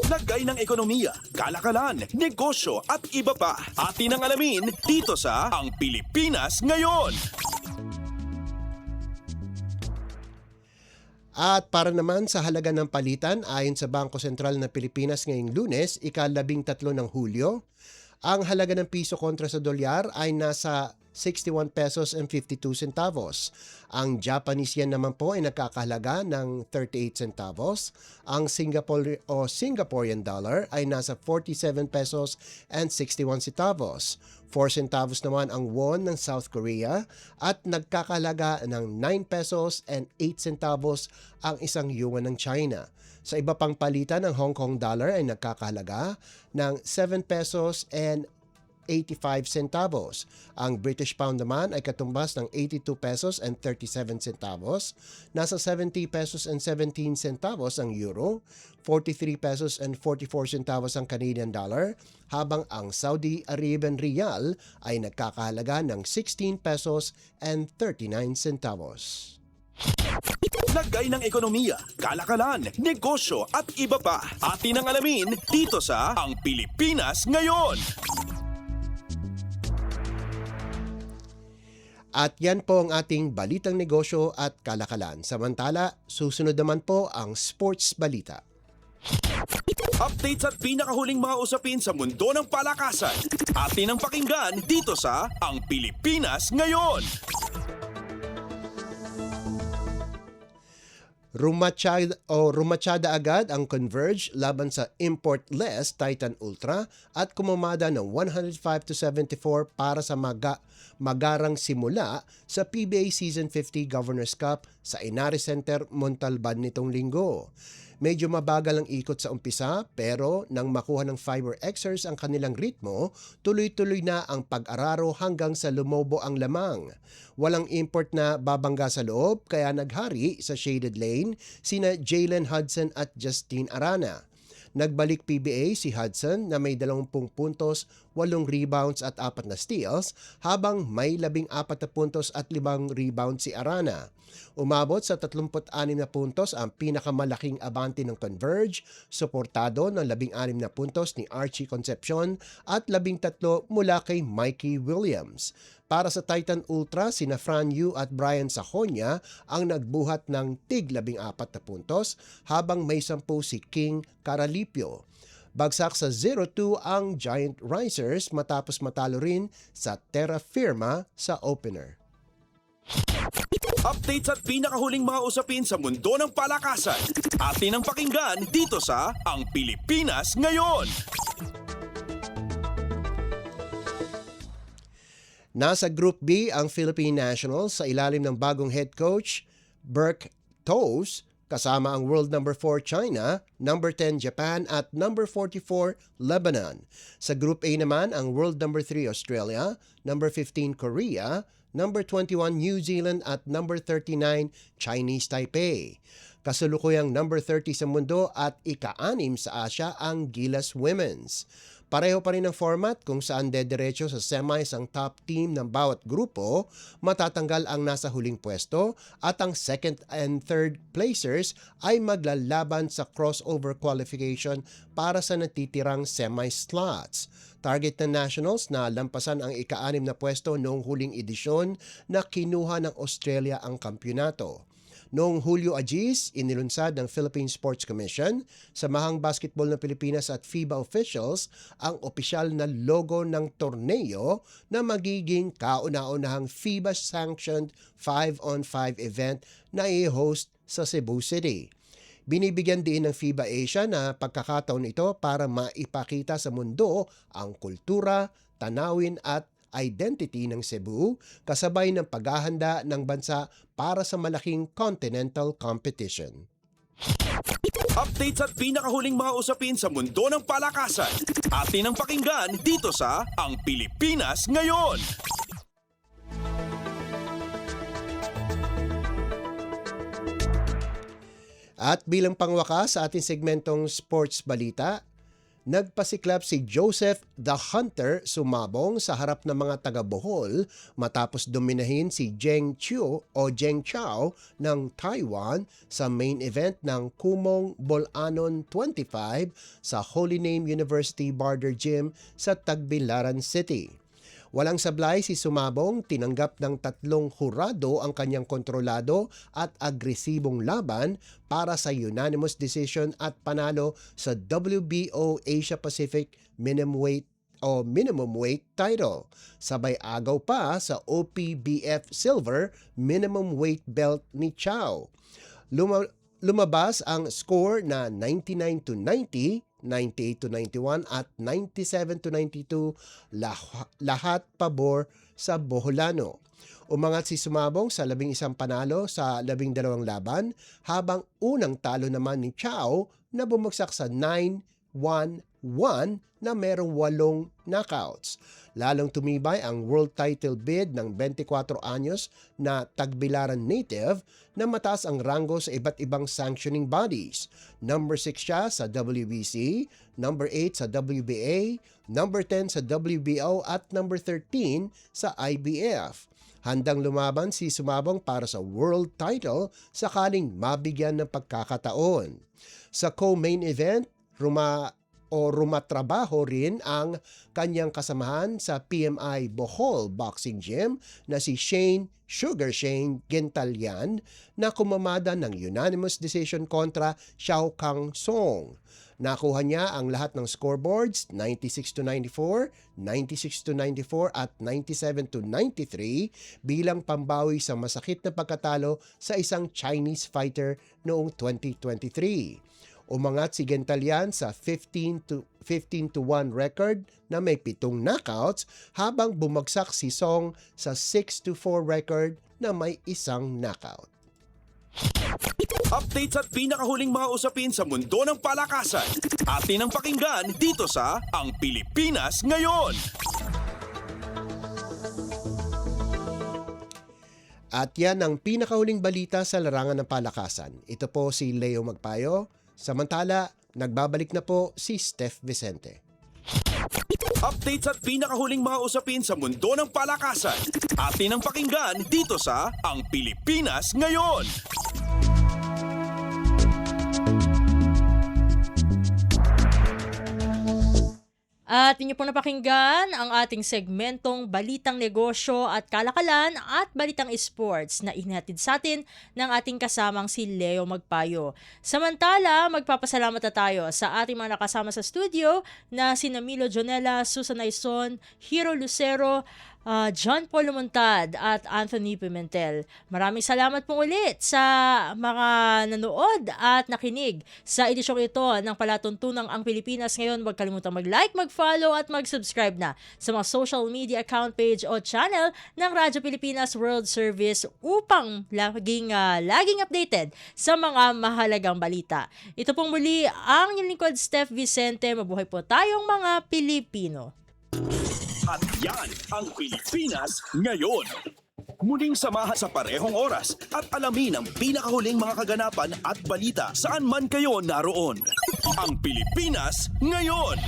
Lagay ng ekonomiya, kalakalan, negosyo at iba pa. Atin ang alamin dito sa Ang Pilipinas Ngayon. At para naman sa halaga ng palitan, ayon sa Bangko Sentral ng Pilipinas ngayong Lunes, ika-13 ng Hulyo, ang halaga ng piso kontra sa dolyar ay nasa 61 pesos and 52 centavos. Ang Japanese yen naman po ay nagkakahalaga ng 38 centavos. Ang Singaporean dollar ay nasa 47 pesos and 61 centavos. 4 centavos naman ang won ng South Korea at nagkakahalaga ng 9 pesos and 8 centavos ang isang yuan ng China. Sa iba pang palitan, ang Hong Kong dollar ay nagkakahalaga ng 7 pesos and 85 centavos. Ang British pound naman ay katumbas ng 82 pesos and 37 centavos. Nasa 70 pesos and 17 centavos ang euro, 43 pesos and 44 centavos ang Canadian dollar, habang ang Saudi Arabian riyal ay nagkakahalaga ng 16 pesos and 39 centavos. Lagay ng ekonomiya, kalakalan, negosyo at iba pa. Atin ang alamin dito sa Ang Pilipinas Ngayon. At yan po ang ating balitang negosyo at kalakalan. Samantala, susunod naman po ang sports balita. Updates at pinakahuling mga usapin sa mundo ng palakasan. Atin ang pakinggan dito sa Ang Pilipinas Ngayon. Rumatsyada agad ang Converge laban sa importless Titan Ultra at kumamada ng 105-74 para sa magarang simula sa PBA Season 50 Governors Cup sa Inari Center, Montalban nitong linggo. Medyo mabagal ang ikot sa umpisa pero nang makuha ng Fiber Xers ang kanilang ritmo, tuloy-tuloy na ang pag-araro hanggang sa lumobo ang lamang. Walang import na babangga sa loob kaya naghari sa shaded lane sina Jalen Hudson at Justine Arana. Nagbalik PBA si Hudson na may 20 puntos, 8 rebounds at 4 na steals, habang may 14 na puntos at 5 rebounds si Arana. Umabot sa 36 na puntos ang pinakamalaking abante ng Converge, suportado ng 16 na puntos ni Archie Concepcion at 13 mula kay Mikey Williams. Para sa Titan Ultra, sina Fran Yu at Brian Sajonia ang nagbuhat ng tig 14 na puntos, habang may 10 si King Caralipio. Bagsak sa 0-2 ang Giant Risers matapos matalo rin sa Terra Firma sa opener. Updates at pinakahuling mga usapin sa mundo ng palakasan. Atin ang pakinggan dito sa Ang Pilipinas Ngayon. Nasa Group B ang Philippine Nationals sa ilalim ng bagong head coach Burke Toes, kasama ang world number 4 China, number 10 Japan at number 44 Lebanon. Sa Group A naman ang world number 3 Australia, number 15 Korea, number 21 New Zealand at number 39 Chinese Taipei. Kasalukuyang number 30 sa mundo at ika-6 sa Asia ang Gilas Women's. Pareho pa rin ang format kung saan dediretso sa semis ang top team ng bawat grupo, matatanggal ang nasa huling pwesto at ang second and third placers ay maglalaban sa crossover qualification para sa natitirang semi-slots. Target ng Nationals na lampasan ang ika-6 na pwesto noong huling edisyon na kinuha ng Australia ang kampyonato. Noong Hulyo Agis, inilunsad ng Philippine Sports Commission, Samahang Basketball ng Pilipinas at FIBA officials ang opisyal na logo ng torneo na magiging kauna-unahang FIBA-sanctioned 5-on-5 event na i-host sa Cebu City. Binibigyan din ng FIBA Asia na pagkakataon ito para maipakita sa mundo ang kultura, tanawin at identity ng Cebu, kasabay ng paghahanda ng bansa para sa malaking continental competition. Updates at pinakahuling mga usapin sa mundo ng palakasan. Atin ang pakinggan dito sa Ang Pilipinas Ngayon. At bilang pangwakas sa ating segmentong sports balita, nagpasiklap si Joseph the Hunter sumabong sa harap ng mga taga-Bohol matapos dominahin si Zheng Chao ng Taiwan sa main event ng Kumong Bolanon 25 sa Holy Name University Barder Gym sa Tagbilaran City. Walang sablay si Sumabong, tinanggap ng 3 hurado ang kanyang kontrolado at agresibong laban para sa unanimous decision at panalo sa WBO Asia Pacific minimum weight title. Sabay agaw pa sa OPBF Silver minimum weight belt ni Chao. Lumabas ang score na 99-90, 98-91 at 97-92, lahat pabor sa Boholano. Umangat si Sumabong sa 11 panalo sa 12 laban, habang unang talo naman ni Chao na bumagsak sa 9-1-1 na merong 8 knockouts. Lalong tumibay ang world title bid ng 24 anyos na Tagbilaran native na mataas ang ranggo sa iba't ibang sanctioning bodies. Number 6 siya sa WBC, number 8 sa WBA, number 10 sa WBO at number 13 sa IBF. Handang lumaban si Sumabong para sa world title sakaling mabigyan ng pagkakataon. Sa co-main event, rumatrabaho rin ang kanyang kasamahan sa PMI Bohol Boxing Gym na si Sugar Shane Gentalian na kumamada ng unanimous decision kontra Xiao Kang Song. Nakuha niya ang lahat ng scoreboards 96-94, 96-94 at 97-93 bilang pambawi sa masakit na pagkatalo sa isang Chinese fighter noong 2023. Umangat si Gentalian sa 15-1 record na may 7 knockouts, habang bumagsak si Song sa 6-4 record na may 1 knockout. Updates at pinakahuling mga usapin sa mundo ng palakasan. Atin ang pakinggan dito sa Ang Pilipinas Ngayon. At yan ang pinakahuling balita sa larangan ng palakasan. Ito po si Leo Magpayo. Samantala, Nagbabalik na po si Steph Vicente. Updates at pinakahuling mga usapin sa mundo ng palakasan. Atin ang pakinggan dito sa Ang Pilipinas Ngayon. At inyo po napakinggan ang ating segmentong Balitang Negosyo at Kalakalan at Balitang Sports na ihatid sa atin ng ating kasamang si Leo Magpayo. Samantala, magpapasalamat na tayo sa ating mga nakasama sa studio na sina Milo Jonella, Susan Aison, Hiro Lucero, John Paul Lumontad at Anthony Pimentel. Maraming salamat po ulit sa mga nanood at nakinig sa edisyong ito ng Palatuntunang Ang Pilipinas Ngayon. Huwag kalimutang mag-like, mag-follow at mag-subscribe na sa mga social media account page o channel ng Radyo Pilipinas World Service upang laging updated sa mga mahalagang balita. Ito pong muli ang inyong lingkod, Steph Vicente. Mabuhay po tayong mga Pilipino. At yan ang Pilipinas Ngayon. Muling samahan sa parehong oras at alamin ang pinakahuling mga kaganapan at balita saan man kayo naroon. Ang Pilipinas Ngayon.